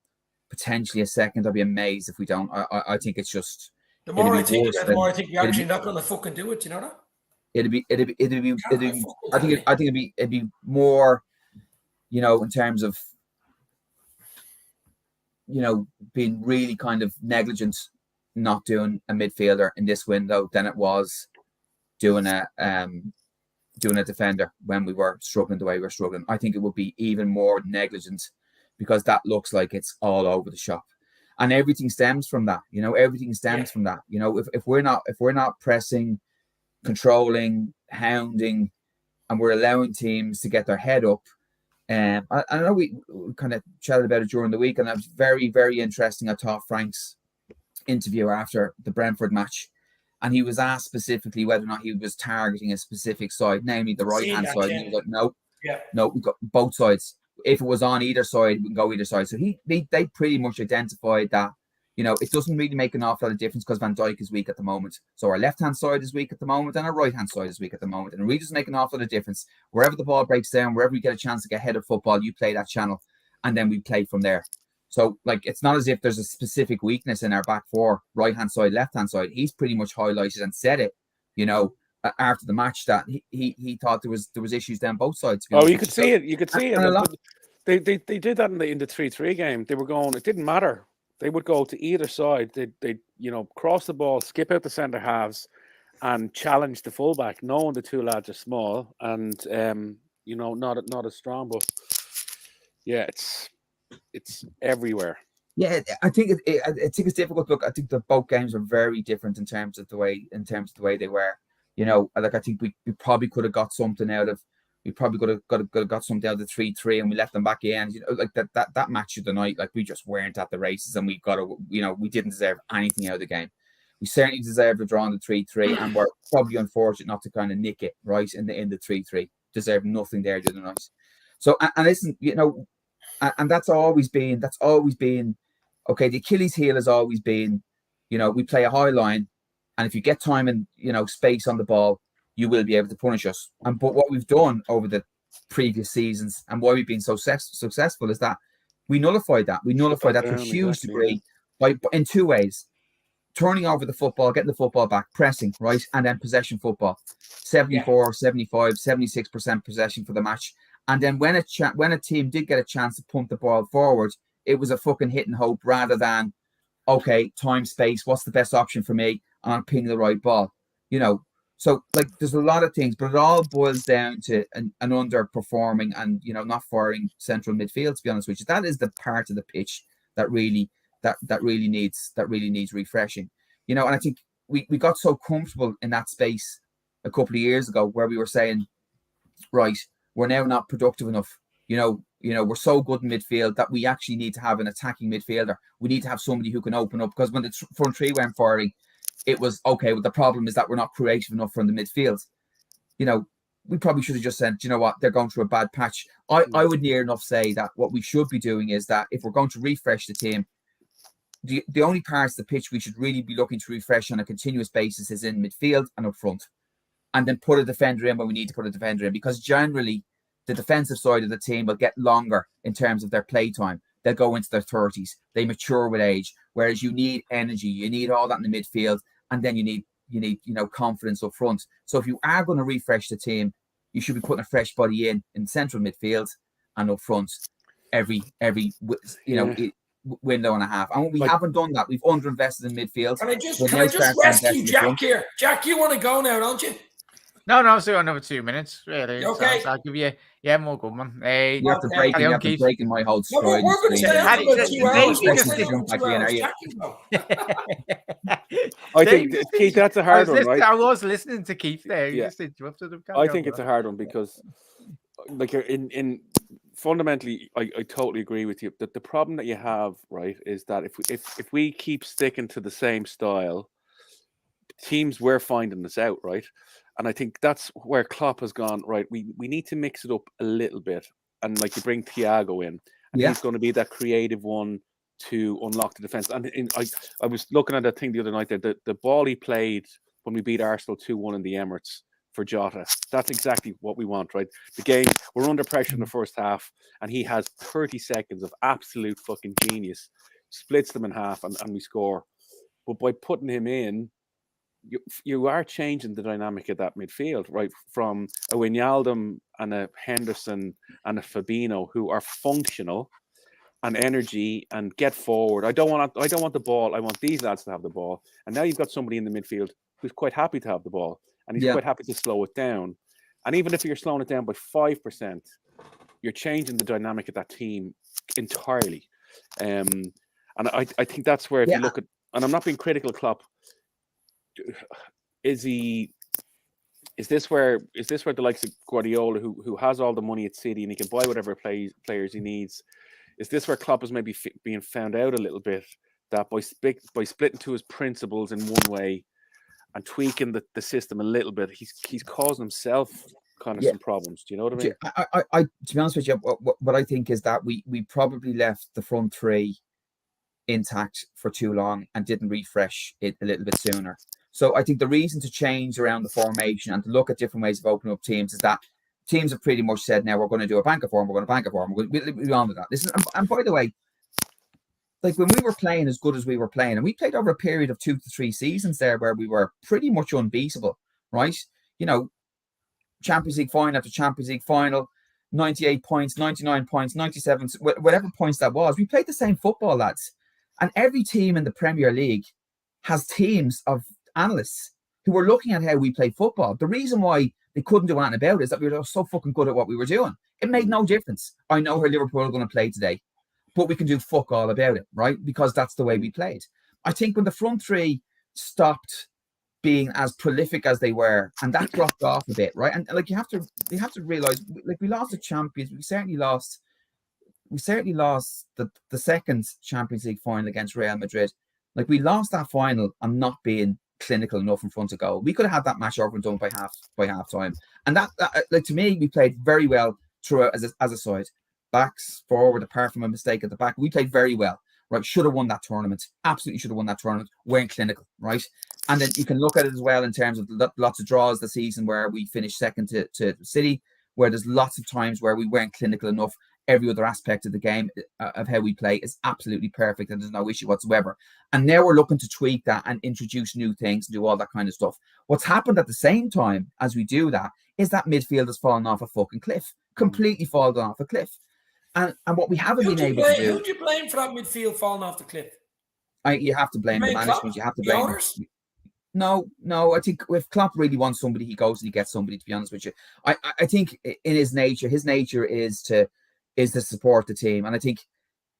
S4: potentially a second. I'd be amazed if we don't. I think it's just
S1: the more I think about it, the more I think we're actually not going to fucking do it. You know that?
S4: It'd be. I think it'd be more, in terms of being really kind of negligent, not doing a midfielder in this window than it was doing a defender when we were struggling the way we're struggling. I think it would be even more negligent, because that looks like it's all over the shop, and everything stems from that. Everything stems from that. If we're not pressing, controlling, hounding, and we're allowing teams to get their head up. I know we kind of chatted about it during the week, and that was very, very interesting. I thought Frank's interview after the Brentford match, and he was asked specifically whether or not he was targeting a specific side, namely the right hand side. And he was like, no, we've got both sides. If it was on either side, we can go either side. So they pretty much identified that it doesn't really make an awful lot of difference, because Van Dijk is weak at the moment. So our left hand side is weak at the moment, and our right hand side is weak at the moment, and it really doesn't make an awful lot of difference. Wherever the ball breaks down, wherever we get a chance to get ahead of football, you play that channel, and then we play from there. So, it's not as if there's a specific weakness in our back four, right-hand side, left-hand side. He's pretty much highlighted and said it, after the match, that he thought there was issues down both sides.
S2: Oh, you could see it. You could see it. They did that in the 3-3 game. They were going. It didn't matter. They would go to either side. They cross the ball, skip out the centre halves, and challenge the fullback, knowing the two lads are small and not as strong. But yeah, it's everywhere.
S4: Yeah, I think it's difficult. Look, I think the both games are very different in terms of the way they were. I think we probably could have got something out of. We probably could have got something out of the 3-3, and we left them back in. That match of the night, we just weren't at the races, and we didn't deserve anything out of the game. We certainly deserved a draw in the 3-3, and we're probably unfortunate not to kind of nick it right in the 3-3. Deserved nothing there the other night. So and listen, and that's always been okay. The Achilles heel has always been, we play a high line, and if you get time and space on the ball, you will be able to punish us. But what we've done over the previous seasons and why we've been so successful is that we nullified that. We nullified that to a huge degree in two ways: turning over the football, getting the football back, pressing, right, and then possession football. 74, 75, 76% possession for the match. And then when a team did get a chance to pump the ball forward, it was a fucking hit and hope rather than, okay, time, space, what's the best option for me? And I'm pinging the right ball. So there's a lot of things, but it all boils down to an underperforming and not firing central midfield, to be honest with you. That is the part of the pitch that really needs refreshing. And I think we got so comfortable in that space a couple of years ago where we were saying, right, we're now not productive enough. We're so good in midfield that we actually need to have an attacking midfielder. We need to have somebody who can open up, because when the front three went firing, it was okay. Well, the problem is that we're not creative enough from the midfield. We probably should have just said, you know what, they're going through a bad patch. I would near enough say that what we should be doing is that if we're going to refresh the team, the only parts of the pitch we should really be looking to refresh on a continuous basis is in midfield and up front. And then put a defender in when we need to put a defender in, because generally the defensive side of the team will get longer in terms of their play time. They'll go into their 30s. They mature with age, whereas you need energy. You need all that in the midfield, and then you need confidence up front. So if you are going to refresh the team, you should be putting a fresh body in central midfield and up front every window and a half. And we haven't done that. We've underinvested in midfield.
S1: Can I just rescue Jack here? Jack, you want to go now, don't you?
S3: No, I'll do another 2 minutes, really.
S1: Okay.
S3: So I'll give you, more good, man.
S4: You have to break in my whole
S1: No,
S4: stride.
S1: we're going to stay on for about 2 hours.
S2: I think, Keith, that's a hard one, right?
S3: I was listening to Keith there. You
S2: Yeah.
S3: just interrupted him.
S2: I think it's a hard one because, in fundamentally, I totally agree with you. That the problem that you have, right, is that if we keep sticking to the same style, teams we're finding this out, right? And I think that's where Klopp has gone, right? We need to mix it up a little bit. And you bring Thiago in, and he's going to be that creative one to unlock the defense. And I was looking at that thing the other night there, the ball he played when we beat Arsenal 2-1 in the Emirates for Jota. That's exactly what we want, right? The game, we're under pressure in the first half, and he has 30 seconds of absolute fucking genius, splits them in half, and we score. But by putting him in, you are changing the dynamic of that midfield, right? From a Wijnaldum and a Henderson and a Fabinho who are functional and energy and get forward. I don't want the ball. I want these lads to have the ball. And now you've got somebody in the midfield who's quite happy to have the ball, and he's quite happy to slow it down. And even if you're slowing it down by 5%, you're changing the dynamic of that team entirely. And I think that's where if you look at, and I'm not being critical of Klopp. Is this where the likes of Guardiola, who has all the money at City and he can buy whatever players he needs, is this where Klopp is maybe being found out a little bit, that by splitting to his principles in one way and tweaking the system a little bit, he's causing himself kind of some problems. Do you know what I mean?
S4: I to be honest with you, what I think is that we probably left the front three intact for too long and didn't refresh it a little bit sooner. So I think the reason to change around the formation and to look at different ways of opening up teams is that teams have pretty much said, now we're going to do a banker form, we're going to banker form, we'll be on to that. Listen, and by the way, when we were playing as good as we were playing, and we played over a period of 2 to 3 seasons there where we were pretty much unbeatable, right? Champions League final after Champions League final, 98 points, 99 points, 97, whatever points that was. We played the same football, lads. And every team in the Premier League has teams of analysts who were looking at how we play football. The reason why they couldn't do anything about it is that we were so fucking good at what we were doing. It made no difference. I know how Liverpool are going to play today, but we can do fuck all about it, right? Because that's the way we played. I think when the front three stopped being as prolific as they were, and that dropped off a bit, right? And you have to realize, we lost the champions. We certainly lost the second Champions League final against Real Madrid. We lost that final on not being clinical enough in front of goal. We could have had that match over and done by half time. And that to me, we played very well throughout as a side. backs forward, apart from a mistake at the back. We played very well, right? Should have won that tournament. Absolutely should have won that tournament. Weren't clinical, right? And then you can look at it as well in terms of lots of draws this season where we finished second to City, where there's lots of times where we weren't clinical enough. Every other aspect of the game, of how we play, is absolutely perfect, and there's no issue whatsoever. And now we're looking to tweak that and introduce new things and do all that kind of stuff. What's happened at the same time as we do that is that midfield has fallen off a fucking cliff, completely fallen off a cliff. And what we haven't been able to do.
S1: Who do you blame for that midfield falling off the cliff?
S4: You have to blame the management.
S1: Klopp?
S4: You have to
S1: The
S4: blame
S1: owners?
S4: No. I think if Klopp really wants somebody, he goes and he gets somebody. To be honest with you, I think in his nature is to support the team, and I think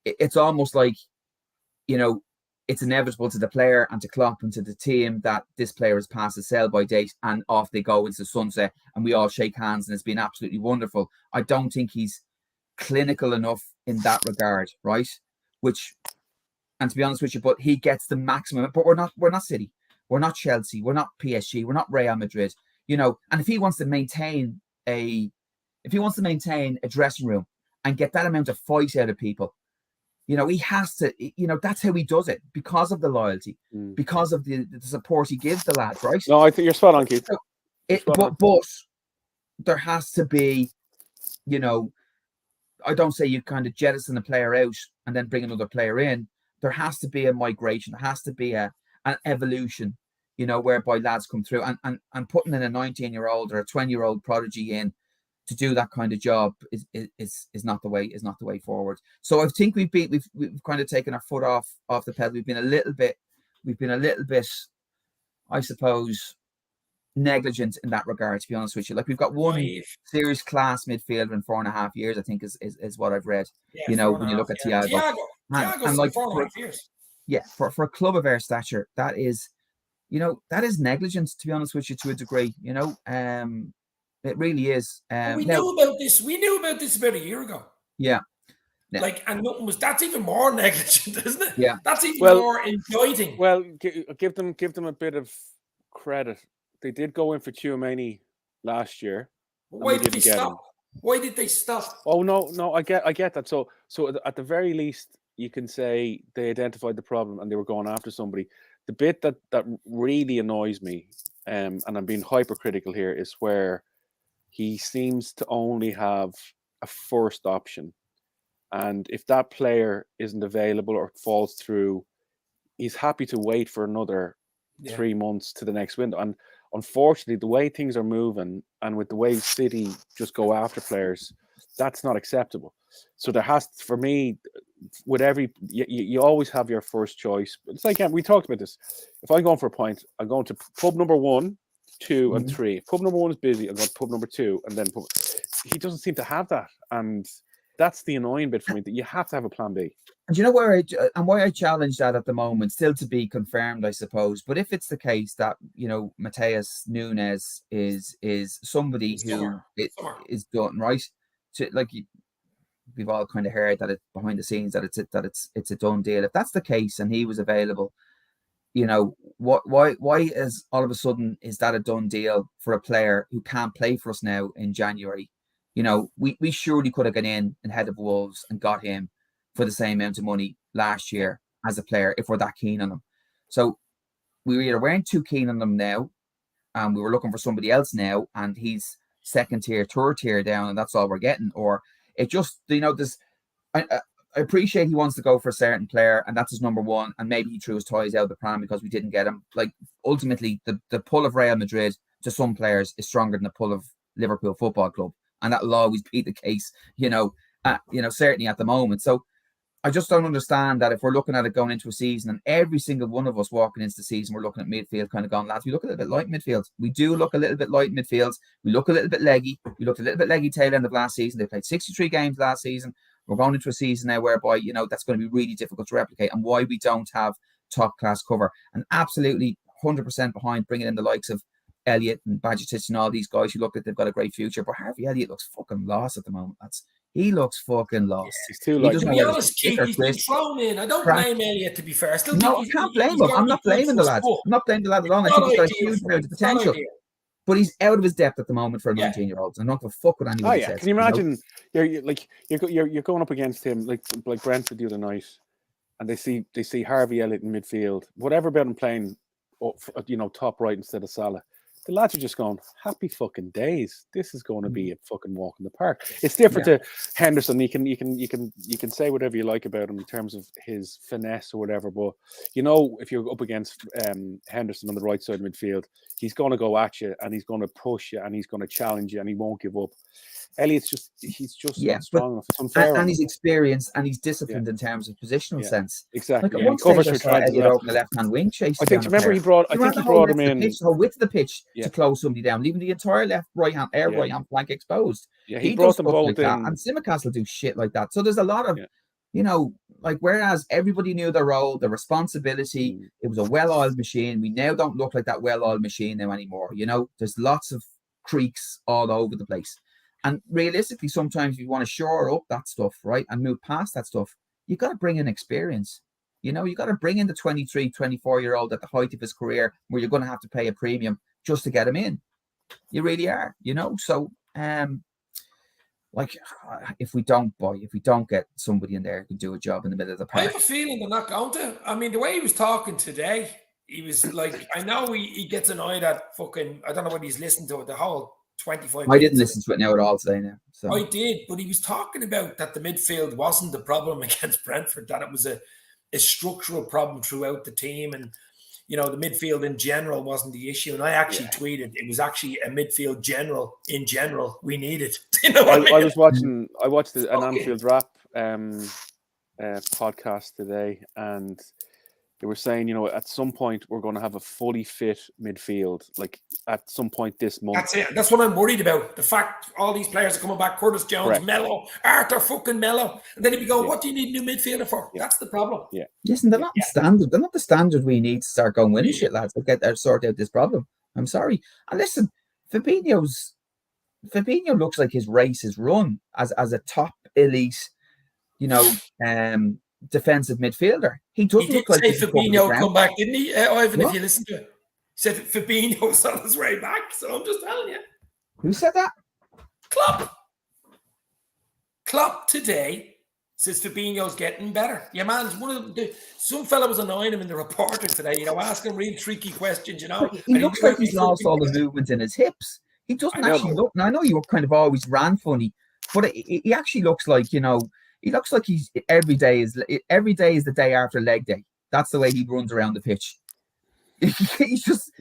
S4: it's almost like, you know, it's inevitable to the player and to Klopp and to the team that this player has passed his sell-by date, and off they go into the sunset, and we all shake hands, and it's been absolutely wonderful. I don't think he's clinical enough in that regard, right? And to be honest with you, but he gets the maximum. But we're not City, we're not Chelsea, we're not PSG, we're not Real Madrid, you know. And if he wants to maintain a dressing room and get that amount of fight out of people, you know, he has to, you know, that's how he does it, because of the loyalty, because of the support he gives the lads, right?
S2: No, I think you're spot on, Keith.
S4: But there has to be, you know, I don't say you kind of jettison a player out and then bring another player in. There has to be a migration. There has to be an evolution, you know, whereby lads come through, and putting in a 19-year-old or a 20-year-old prodigy in to do that kind of job is not the way forward. So I think we've kind of taken our foot off the pedal. We've been a little bit, I suppose, negligent in that regard, to be honest with you. Like, we've got one serious class midfielder in 4.5 years, I think is what I've read. Yeah, you know, when you look at Thiago.
S1: Thiago's like 4.5 years.
S4: Yeah, for a club of our stature, that is, you know, that is negligence, to be honest with you, to a degree, you know. It really is.
S1: We knew about this. We knew about this about a year ago.
S4: Yeah.
S1: Like, and nothing was. That's even more negligent, isn't it?
S4: Yeah.
S1: That's even more indicting.
S2: Well, give them a bit of credit. They did go in for Tchouaméni last year.
S1: Why did they stop? Why did they stop?
S2: Oh no, I get that. So at the very least, you can say they identified the problem and they were going after somebody. The bit that really annoys me, and I'm being hypercritical here, is where he seems to only have a first option. And if that player isn't available or falls through, he's happy to wait for another 3 months to the next window. And unfortunately, the way things are moving, and with the way City just go after players, that's not acceptable. So there has, for me, with you always have your first choice. It's like, we talked about this. If I'm going for a pint, I'm going to pub number 1, 2, and 3. If pub number 1 is busy, I'm going to pub number 2, and then he doesn't seem to have that. And that's the annoying bit for me, that you have to have a plan B.
S4: And you know why I challenge that at the moment, still to be confirmed, I suppose. But if it's the case that, you know, Matheus Nunez is somebody who is done right, to, like, we've all kind of heard that behind the scenes that it's a done deal. If that's the case and he was available, you know, why is all of a sudden is that a done deal for a player who can't play for us now in January? You know, we surely could have gone in and head of Wolves and got him for the same amount of money last year as a player, if we're that keen on him. So we either weren't too keen on him now, and we were looking for somebody else now, and he's second tier, third tier down, and that's all we're getting. Or it just, you know, this. I appreciate he wants to go for a certain player, and that's his number one, and maybe he threw his toys out of the pram because we didn't get him. Like, ultimately, the pull of Real Madrid to some players is stronger than the pull of Liverpool Football Club. And that will always be the case, certainly at the moment. So I just don't understand that if we're looking at it going into a season, and every single one of us walking into the season, we're looking at midfield kind of going, lads, we look a little bit light midfield. We do look a little bit light midfields. We look a little bit leggy. We looked a little bit leggy tail end of last season. They played 63 games last season. We're going into a season now whereby, you know, that's going to be really difficult to replicate, and why we don't have top class cover. And absolutely 100% behind bringing in the likes of Elliott and Bajcetic and all these guys who look like they've got a great future. But Harvey Elliott looks fucking lost at the moment. He looks fucking lost.
S2: He's too light.
S1: To be honest, Keith, he's been thrown in. I don't blame Elliott, to be fair.
S4: I can't blame him. I'm not blaming the lad. I'm not blaming the lad at all. I think he's got a huge amount of potential. But he's out of his depth at the moment for a
S1: Yeah.
S4: 19-year-old. I'm not going to fuck with
S2: Oh
S4: anybody
S2: yeah,
S4: says.
S2: can you imagine? You're going up against him like Brentford the other night, and they see Harvey Elliott in midfield. Whatever about him playing, top right instead of Salah. The lads are just going, happy fucking days. This is going to be a fucking walk in the park. It's different to Henderson. You can say whatever you like about him in terms of his finesse or whatever, but if you're up against Henderson on the right side of midfield, he's going to go at you and he's going to push you and he's going to challenge you and he won't give up. Elliott's he's just not strong enough. It's unfair.
S4: And he's experienced and he's disciplined in terms of positional sense.
S2: Exactly.
S4: Like at one stage I saw Elliott open the left-hand wing chase.
S2: I think he brought him in
S4: the whole width of the pitch to close somebody down, leaving the entire right-hand flank exposed.
S2: Yeah, he brought them both in.
S4: And Simicast will do shit like that. So there's a lot of, whereas everybody knew their role, their responsibility, it was a well-oiled machine. We now don't look like that well-oiled machine now anymore. There's lots of creaks all over the place. And realistically, sometimes you want to shore up that stuff, right, and move past that stuff. You got to bring in experience. You got to bring in the 23, 24-year-old at the height of his career where you're going to have to pay a premium just to get him in. You really are, So, if we don't get somebody in there who can do a job in the middle of the park.
S1: I have a feeling they're not going to. I mean, the way he was talking today, he was like, I know he gets annoyed at fucking, I don't know what he's listening to it, the whole 25 minutes.
S4: I didn't listen to it now at all today now. So.
S1: I did, but he was talking about that the midfield wasn't the problem against Brentford, that it was a structural problem throughout the team, and the midfield in general wasn't the issue. And I actually tweeted it was actually a midfield in general we needed.
S2: I watched an Anfield Wrap podcast today, and they were saying, at some point we're going to have a fully fit midfield, like at some point this month.
S1: That's it. That's what I'm worried about. The fact all these players are coming back, Curtis Jones, Mello, Arthur fucking Mello, and then he'd be going, what do you need a new midfielder for? That's the problem.
S2: Yeah.
S4: Listen, they're not the standard. They're not the standard we need to start going winning shit, lads. To sort out this problem. I'm sorry. And listen, Fabinho looks like his race is run as a top elite, defensive midfielder. He doesn't look like
S1: Fabinho would come back, didn't he, Ivan? What? If you listen to it, he said Fabinho was on his way back. So I'm just telling you.
S4: Who said that?
S1: Klopp today says Fabinho's getting better. Yeah, man, some fella was annoying him in the reporter today. Asking real tricky questions.
S4: He looks like he's lost all the movement in his hips. He doesn't actually look. Now I know you kind of always ran funny, but he actually looks like He looks like every day is the day after leg day. That's the way he runs around the pitch. He just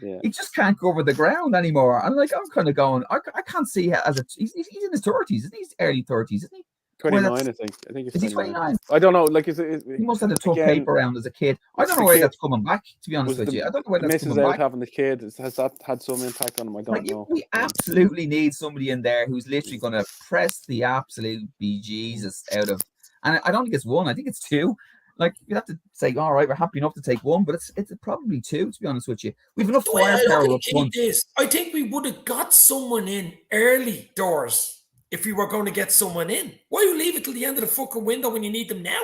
S4: can't cover the ground anymore. I'm kind of going. I can't see he's in his 30s, isn't he? He's early 30s, isn't he?
S2: 29, I think. I think it's
S4: 29.
S2: I don't know. Like,
S4: he must have had a tough paper around as a kid. I don't know where that's coming back. To be honest with you, I don't know where that's coming back.
S2: Having the kid, has that had some impact on him? I don't know.
S4: We absolutely need somebody in there who's literally going to press the absolute bejesus out of. And I don't think it's one. I think it's two. Like, you have to say, all right, we're happy enough to take one, but it's probably two, to be honest with you. We've enough firepower up front.
S1: I think we would have got someone in early doors if we were going to get someone in. Why you leave it till the end of the fucking window when you need them now?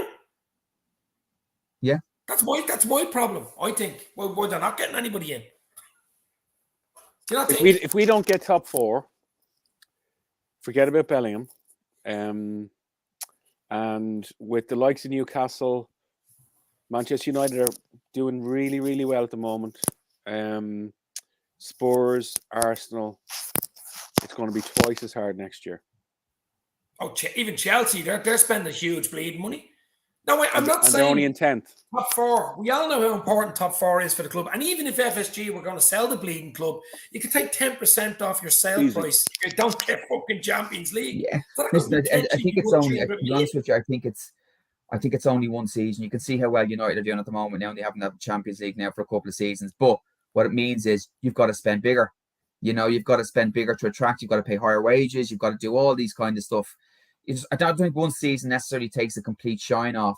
S4: Yeah.
S1: That's my problem, I think. Why they're not getting anybody in.
S2: If we don't get top four, forget about Bellingham. And with the likes of Newcastle, Manchester United are doing really, really well at the moment. Spurs, Arsenal, it's going to be twice as hard next year.
S1: Oh, even Chelsea, they're spending huge bleeding money. No, I'm not saying
S2: they're only in 10th.
S1: Top four. We all know how important top four is for the club. And even if FSG were going to sell the bleeding club, you could take 10% off your sale price if you don't get fucking Champions League.
S4: Yeah. Listen, I think it's only, to be honest with you, I think it's only one season. You can see how well United are doing at the moment now. They haven't had the Champions League now for a couple of seasons. But what it means is you've got to spend bigger. You've got to spend bigger to attract. You've got to pay higher wages. You've got to do all these kind of stuff. I don't think one season necessarily takes a complete shine off.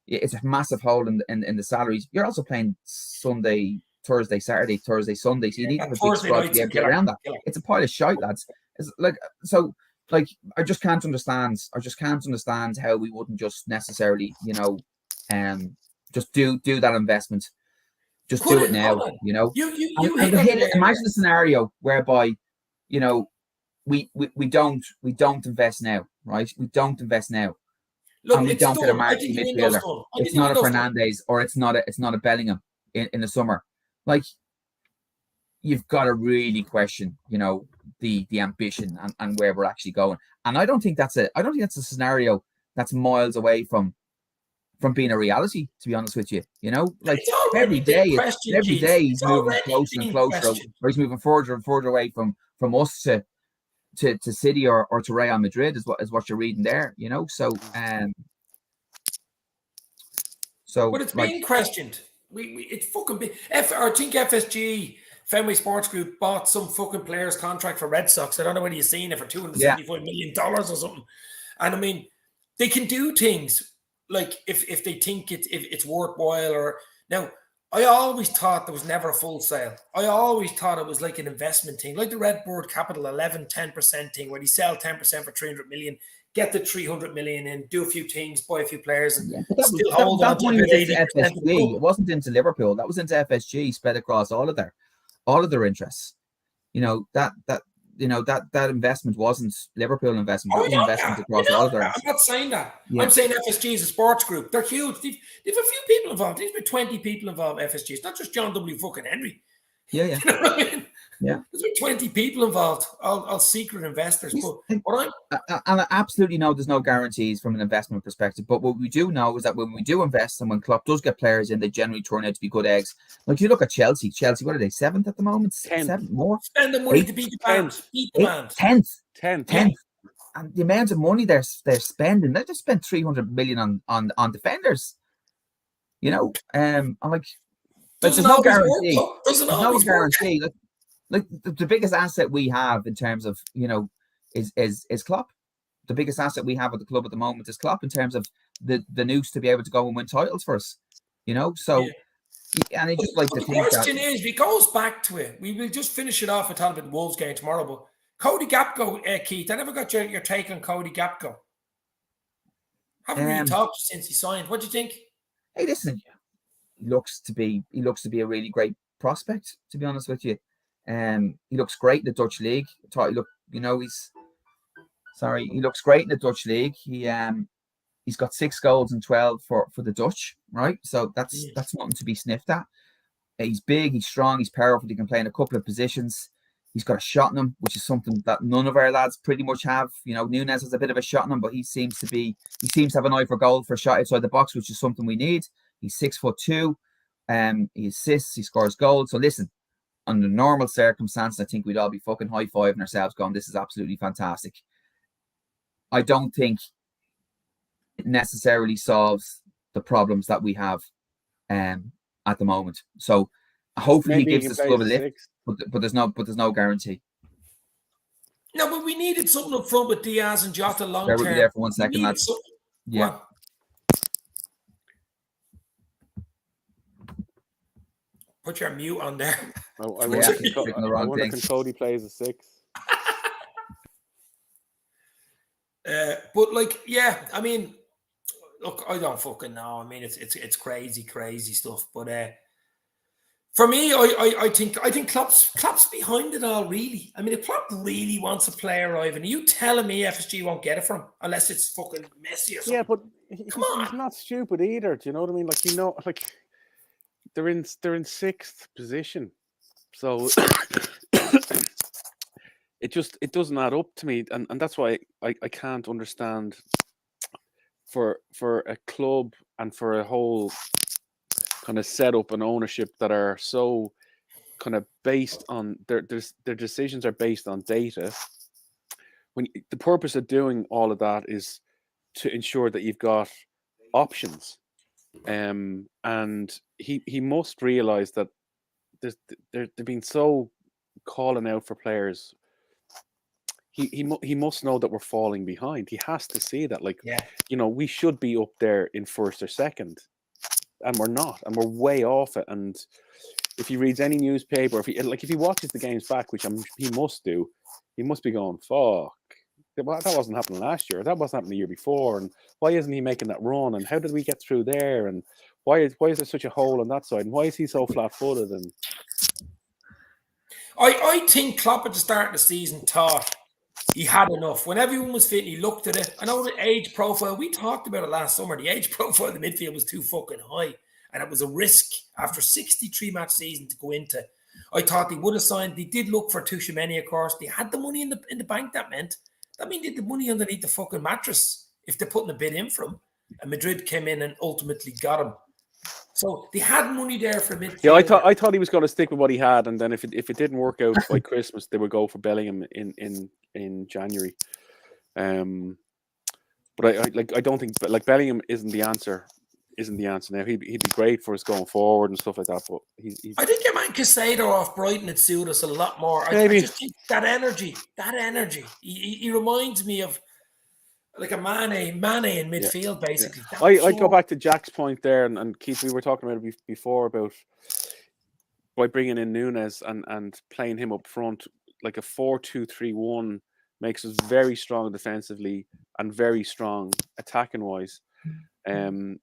S4: It's a massive hole in the salaries. You're also playing Sunday, Thursday, Saturday, Thursday, Sunday. So you need to have a big squad to be able to get around that. It's a pile of shite, lads. It's I just can't understand. I just can't understand how we wouldn't just necessarily, just do that investment. Just do it now,
S1: You
S4: imagine a scenario whereby you know, we don't invest now, right? We don't invest now.
S1: Look,
S4: And we
S1: it's
S4: don't get a
S1: done. I
S4: marquee
S1: think the window's
S4: midfielder.
S1: done. I think
S4: It's
S1: the
S4: not a
S1: window's done.
S4: Fernandes or it's not a Bellingham in the summer. Like, you've got to really question, you know, the ambition and where we're actually going. And I don't think that's a scenario that's miles away from being a reality, to be honest with you. You know, like
S1: It's already been questioned,
S4: every
S1: Keith.
S4: day he's
S1: It's
S4: moving
S1: already
S4: closer and
S1: been
S4: closer,
S1: questioned.
S4: or he's moving further and further away from us to City or to Real Madrid is what you're reading there, you know. So
S1: But it's
S4: like,
S1: being questioned. It's fucking big. I think FSG, Fenway Sports Group, bought some fucking player's contract for Red Sox. I don't know whether you've seen it for $275 million or something. And I mean, they can do things like if they think it's worthwhile. Or now, I always thought there was never a full sale. I always thought it was like an investment thing, like the Redbird Capital 10% thing, where they sell 10% for 300 million, get the 300 million in, do a few things, buy a few players, and still hold on to
S4: money was into
S1: 80% of the
S4: FSG.
S1: book.
S4: It wasn't into Liverpool. That was into FSG, spread across all of their interests. You know, that investment wasn't Liverpool investment. That was investment across all of their assets.
S1: I'm not saying that.
S4: Yeah.
S1: I'm saying FSG is a sports group. They're huge. They've a few people involved. There's been 20 people involved in FSG. It's not just John W. fucking Henry.
S4: Yeah, yeah.
S1: You know what I mean?
S4: Yeah.
S1: There's been 20 people involved, all secret investors. But what
S4: and I absolutely know there's no guarantees from an investment perspective. But what we do know is that when we do invest and when Klopp does get players in, they generally turn out to be good eggs. Like, you look at Chelsea. What are they, 7th at the moment? 7th more?
S1: spend the money to beat the band. Beat the band.
S4: 10th. And the amount of money they're spending, they just spent 300 million on defenders. You know, I'm like, there's no guarantee. There's no guarantee. Like the biggest asset we have in terms of, you know, is Klopp. The biggest asset we have at the club at the moment is Klopp in terms of the news to be able to go and win titles for us. You know, so and I just like to think that.
S1: The question is, it goes back to it. We will just finish it off with talking about the Wolves game tomorrow. But Cody Gakpo, Keith, I never got your take on Cody Gakpo. Haven't really talked since he signed. What do you think?
S4: Hey, listen, he looks to be a really great prospect, to be honest with you. He looks great in the Dutch league. I thought he looks great in the Dutch league. He's got 6 goals and 12 for the Dutch, right? So that's nothing to be sniffed at. He's big, he's strong, he's powerful. He can play in a couple of positions. He's got a shot in him, which is something that none of our lads pretty much have. You know, Nunez has a bit of a shot in him, but he seems to have an eye for goal, for a shot outside the box, which is something we need. He's 6'2". He assists, he scores goals. So listen, under normal circumstances, I think we'd all be fucking high-fiving ourselves going, this is absolutely fantastic. I don't think it necessarily solves the problems that we have at the moment. So hopefully he gives this club a lift, but there's no guarantee.
S1: No, but we needed something up front with Diaz and Jota long term.
S4: Bear with me there for 1 second, lads. Yeah.
S1: Put your mute on there.
S2: I wonder can Cody plays a 6.
S1: But like, yeah, I mean, look, I don't fucking know. I mean, it's crazy stuff. But for me, I think Klopp's behind it all, really. I mean, if Klopp really wants a player, Ivan, are you telling me FSG won't get it from him unless it's fucking messy or something?
S2: Yeah, but he's not stupid either. Do you know what I mean? Like, you know, like they're in 6th position, so it doesn't add up to me, and that's why I can't understand for a club and for a whole kind of setup and ownership that are so kind of based on their decisions are based on data. When the purpose of doing all of that is to ensure that you've got options, and he must realize that they've been so calling out for players. He must know that we're falling behind. He has to see that, like, you know, we should be up there in 1st or 2nd, and we're not, and we're way off it. And if he reads any newspaper, if he watches the games back, which he must do, he must be going, fuck, that wasn't happening last year. That wasn't happening the year before. And why isn't he making that run? And how did we get through there? And why is there such a hole on that side? And why is he so flat-footed? And
S1: I think Klopp at the start of the season thought he had enough. When everyone was fit, he looked at it. I know the age profile, we talked about it last summer. The age profile of the midfield was too fucking high. And it was a risk after 63 match season to go into. I thought they would have signed. They did look for Tuchemeni, of course. They had the money in the bank, that meant. That means they had the money underneath the fucking mattress if they're putting a bid in for him. And Madrid came in and ultimately got him. So they had money there for midfield.
S2: Yeah, I thought he was going to stick with what he had, and then if it didn't work out by Christmas, they would go for Bellingham in January. But I don't think like Bellingham isn't the answer. Isn't the answer now? He'd be great for us going forward and stuff like that. But he's
S1: I think your man Casado off Brighton would suit us a lot more. I just think that energy. He reminds me of like a Mane in midfield, basically.
S2: Yeah. I go back to Jack's point there, and Keith, we were talking about it before about by bringing in Nunez and playing him up front, like a 4-2-3-1 makes us very strong defensively and very strong attacking wise. And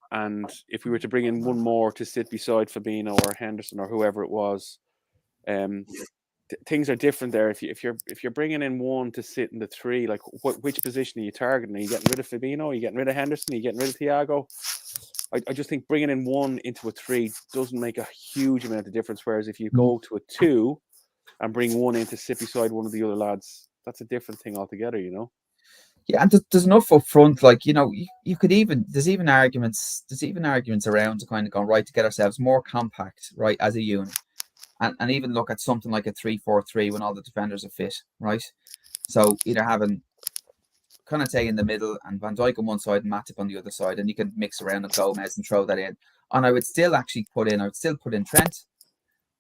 S2: if we were to bring in one more to sit beside Fabinho or Henderson or whoever it was, things are different there. If you're bringing in one to sit in the three, like which position are you targeting? Are you getting rid of Fabinho? Are you getting rid of Henderson? Are you getting rid of Thiago? I just think bringing in one into a three doesn't make a huge amount of difference. Whereas if you go to a two and bring one in to sit beside one of the other lads, that's a different thing altogether, you know.
S4: Yeah, and there's enough up front, like, you know, you could even there's even arguments around to kind of go right to get ourselves more compact, right, as a unit, and even look at something like a 3-4-3 when all the defenders are fit, right? So either having Konate in the middle and Van Dijk on one side and Matip on the other side, and you can mix around with Gomez and throw that in. And I would still put in Trent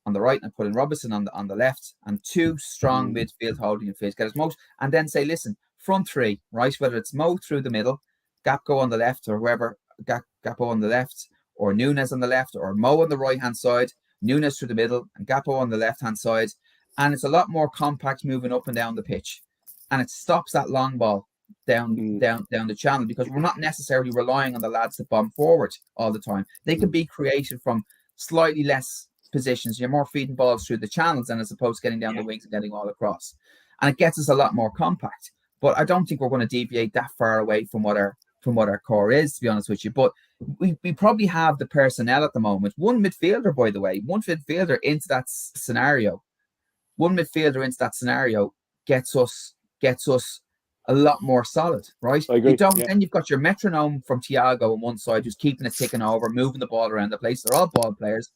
S4: on the right and put in Robertson on the left, and two strong midfield holding and face, get us most, and then say, listen, front three, right? Whether it's Mo through the middle, Gakpo on the left, or whoever, Gakpo on the left, or Nunez on the left, or Mo on the right hand side, Nunez through the middle, and Gakpo on the left hand side, and it's a lot more compact moving up and down the pitch, and it stops that long ball down the channel, because we're not necessarily relying on the lads to bomb forward all the time. They can be created from slightly less positions. You're more feeding balls through the channels than as opposed to getting down the wings and getting all across, and it gets us a lot more compact. But I don't think we're going to deviate that far away from what our core is, to be honest with you. But we probably have the personnel at the moment. One midfielder, by the way, into that scenario gets us a lot more solid, right?
S2: I agree.
S4: Then you've got your metronome from Thiago on one side who's keeping it ticking over, moving the ball around the place. They're all ball players.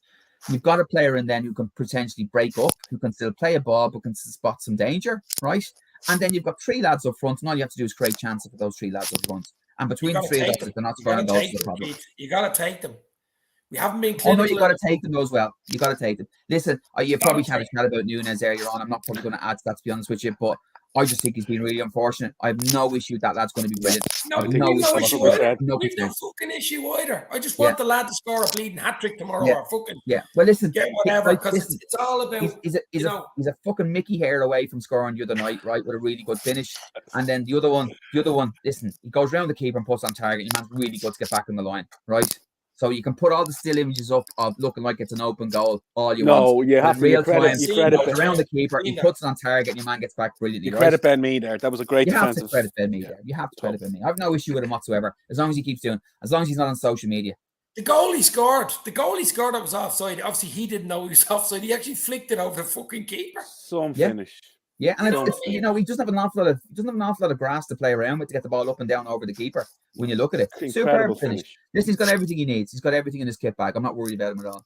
S4: You've got a player in then who can potentially break up, who can still play a ball, but can spot some danger, right? And then you've got three lads up front, and all you have to do is create chances for those three lads up front. And between the three lads, if they're not scoring goals, it's a problem.
S1: You got to take them. We haven't been
S4: clinical. Oh, no, you got to take them as well. You got to take them. Listen, you probably had a chat about Nunez earlier on. I'm not probably going to add to that, to be honest with you, but I just think he's been really unfortunate. I have no issue that lad's going to be brilliant.
S1: No fucking issue either. I just want the lad to score a bleeding hat-trick tomorrow or fucking
S4: well, listen,
S1: get whatever, because it's all about...
S4: He's a fucking Mickey hair away from scoring the other night, right, with a really good finish. And then the other one, listen, he goes around the keeper and puts on target. Your man's really good to get back on the line, right? So you can put all the still images up of looking like it's an open goal all you want.
S2: No, you have to
S4: real
S2: credit.
S4: He goes around the keeper, he puts it on target, and your man gets back brilliantly.
S2: You credit Ben Mee there. That was a great defensive.
S4: You have to credit Ben Mee there. You have to credit Ben Mee. I have no issue with him whatsoever, as long as he keeps doing, as long as he's not on social media.
S1: The goal he scored that was offside. Obviously, he didn't know he was offside. He actually flicked it over the fucking keeper.
S2: Some finish.
S4: Yeah, and it's he doesn't have an awful lot of grass to play around with to get the ball up and down over the keeper. When you look at it, superb finish. Listen, he's got everything he needs. He's got everything in his kit bag. I'm not worried about him at all.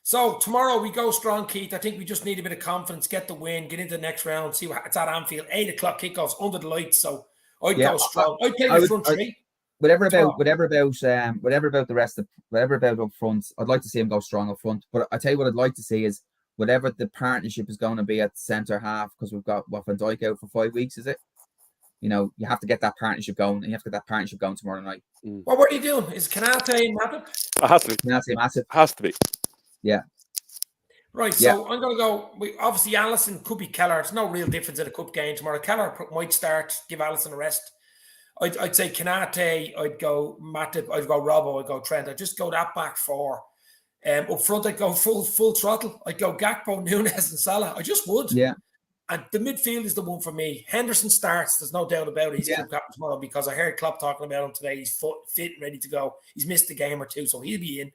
S1: So tomorrow we go strong, Keith. I think we just need a bit of confidence, get the win, get into the next round, see what it's at Anfield. 8:00 kickoffs under the lights. So I'd go strong. I'd play the front three.
S4: Whatever about up front, I'd like to see him go strong up front. But I tell you what I'd like to see is whatever the partnership is going to be at centre half, because we've got Van Dijk out for 5 weeks, is it? You know, you have to get that partnership going, and you have to get that partnership going tomorrow night.
S1: Well, what are you doing? Is Konate and Matip?
S2: It has to be.
S4: Konate Matip.
S2: Has to be.
S4: Yeah.
S1: Right, so I'm going to go. Obviously, Alisson could be Keller. It's no real difference in a cup game tomorrow. Keller might start, give Alisson a rest. I'd say Konate, I'd go Matip, I'd go Robbo, I'd go Trent. I'd just go that back four. Up front, I'd go full throttle. I'd go Gakpo, Nunez, and Salah. I just would.
S4: Yeah.
S1: And the midfield is the one for me. Henderson starts. There's no doubt about it. He's club captain tomorrow because I heard Klopp talking about him today. He's fit and ready to go. He's missed a game or two, so he'll be in.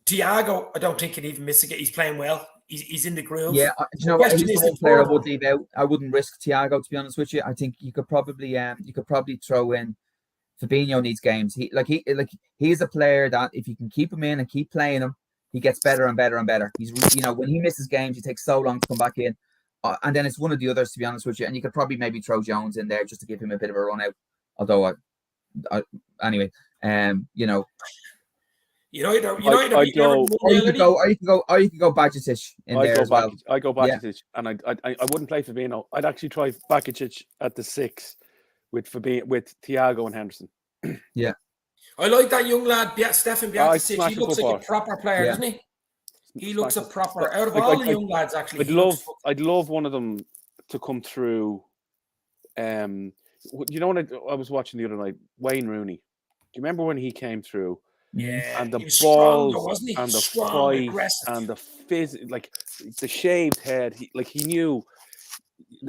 S1: Thiago, I don't think he'd even miss a game. He's playing well. He's in the groove.
S4: Yeah, you know what? He's the one player I would leave out. I wouldn't risk Thiago, to be honest with you. I think you could probably throw in. Fabinho needs games. He's a player that if you can keep him in and keep playing him, he gets better and better and better. He's when he misses games, he takes so long to come back in, and then it's one of the others, to be honest with you. And you could probably maybe throw Jones in there just to give him a bit of a run out. Although, anyway, you know.
S1: Or you could
S4: go Bajic in there as well.
S2: I go Bajic, and I wouldn't play Fabinho. I'd actually try Bajic at the 6 with Thiago and Henderson.
S4: Yeah,
S1: I like that young lad, Stefan Bjaticic. He looks like a proper player, doesn't he? He looks a proper. Out of all the young lads, actually,
S2: I'd love one of them to come through. You know what I was watching the other night? Wayne Rooney. Do you remember when he came through?
S1: Yeah,
S2: and the
S1: balls
S2: strong, and the fight
S1: aggressive.
S2: and the like the shaved head. He knew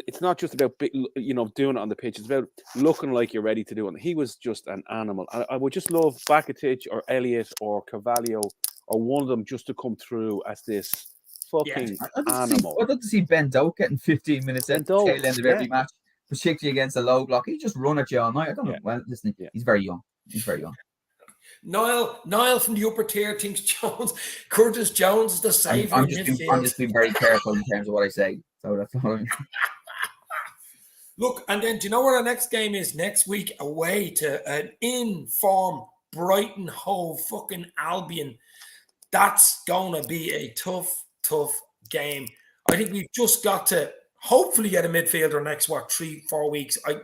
S2: it's not just about doing it on the pitch. It's about looking like you're ready to do it. He was just an animal. I would just love Bakitic or Elliott or Carvalho or one of them just to come through as this fucking animal.
S4: I'd love to see Ben Doak getting 15 minutes at the tail end of every match, particularly against a low block. He just run at you all night. I don't know. Well, listen, he's very young.
S1: Niall from the upper tier thinks Curtis Jones is the savior.
S4: I'm just being very careful in terms of what I say. So that's all I mean.
S1: Look, and then do you know what our next game is next week? Away to an in-form Brighton Hove fucking Albion. That's gonna be a tough game. I think we've just got to hopefully get a midfielder next 3-4 weeks. I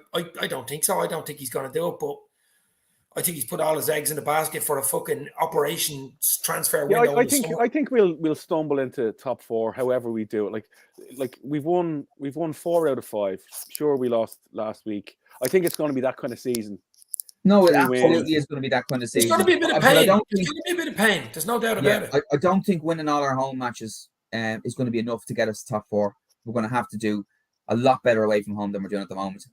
S1: don't think so. I don't think he's gonna do it, but I think he's put all his eggs in the basket for a fucking operation transfer window.
S2: I think we'll stumble into top 4, however we do it. Like we've won 4 out of 5. Sure, we lost last week. I think it's going to be that kind of season.
S4: No, it absolutely is going to be that kind of season.
S1: It's going to be a bit of pain. It's going to be a bit of pain. There's no doubt about it.
S4: I don't think winning all our home matches is going to be enough to get us to top 4. We're going to have to do a lot better away from home than we're doing at the moment.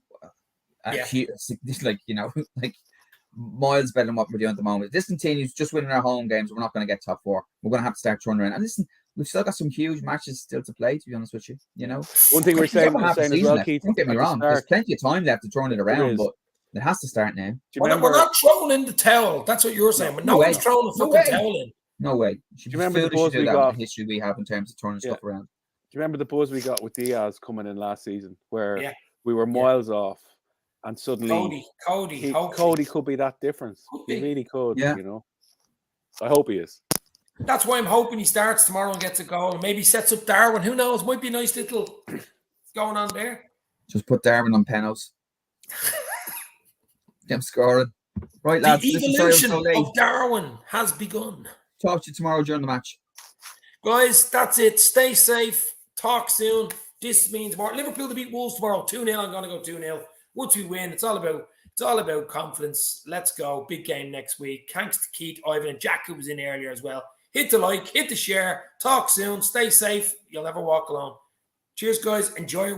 S4: Miles better than what we're doing at the moment. If this continues just winning our home games, we're not going to get top 4. We're going to have to start turning around. And listen, we've still got some huge matches still to play, to be honest with you.
S2: One thing we're saying as well, Keith.
S4: Don't get me wrong. There's plenty of time left to turn it around, but it has to start now.
S1: We're not throwing in the towel. That's what you're saying. No one's throwing the fucking towel in.
S4: No way. Do you remember the buzz we got? The history we have in terms of turning stuff around.
S2: Do you remember the buzz we got with Diaz coming in last season, where we were miles off? And suddenly, Cody could be that difference. He really could, I hope he is.
S1: That's why I'm hoping he starts tomorrow and gets a goal. And maybe sets up Darwin. Who knows? Might be a nice little going on there.
S4: Just put Darwin on penalties. Them scoring. Right, lads.
S1: The evolution of Darwin has begun.
S4: Talk to you tomorrow during the match.
S1: Guys, that's it. Stay safe. Talk soon. This means more. Liverpool to beat Wolves tomorrow. 2-0. I'm going to go 2-0. Once we win, it's all about confidence. Let's go. Big game next week. Thanks to Keith, Ivan, and Jack, who was in earlier as well. Hit the like, hit the share. Talk soon. Stay safe. You'll never walk alone. Cheers, guys. Enjoy your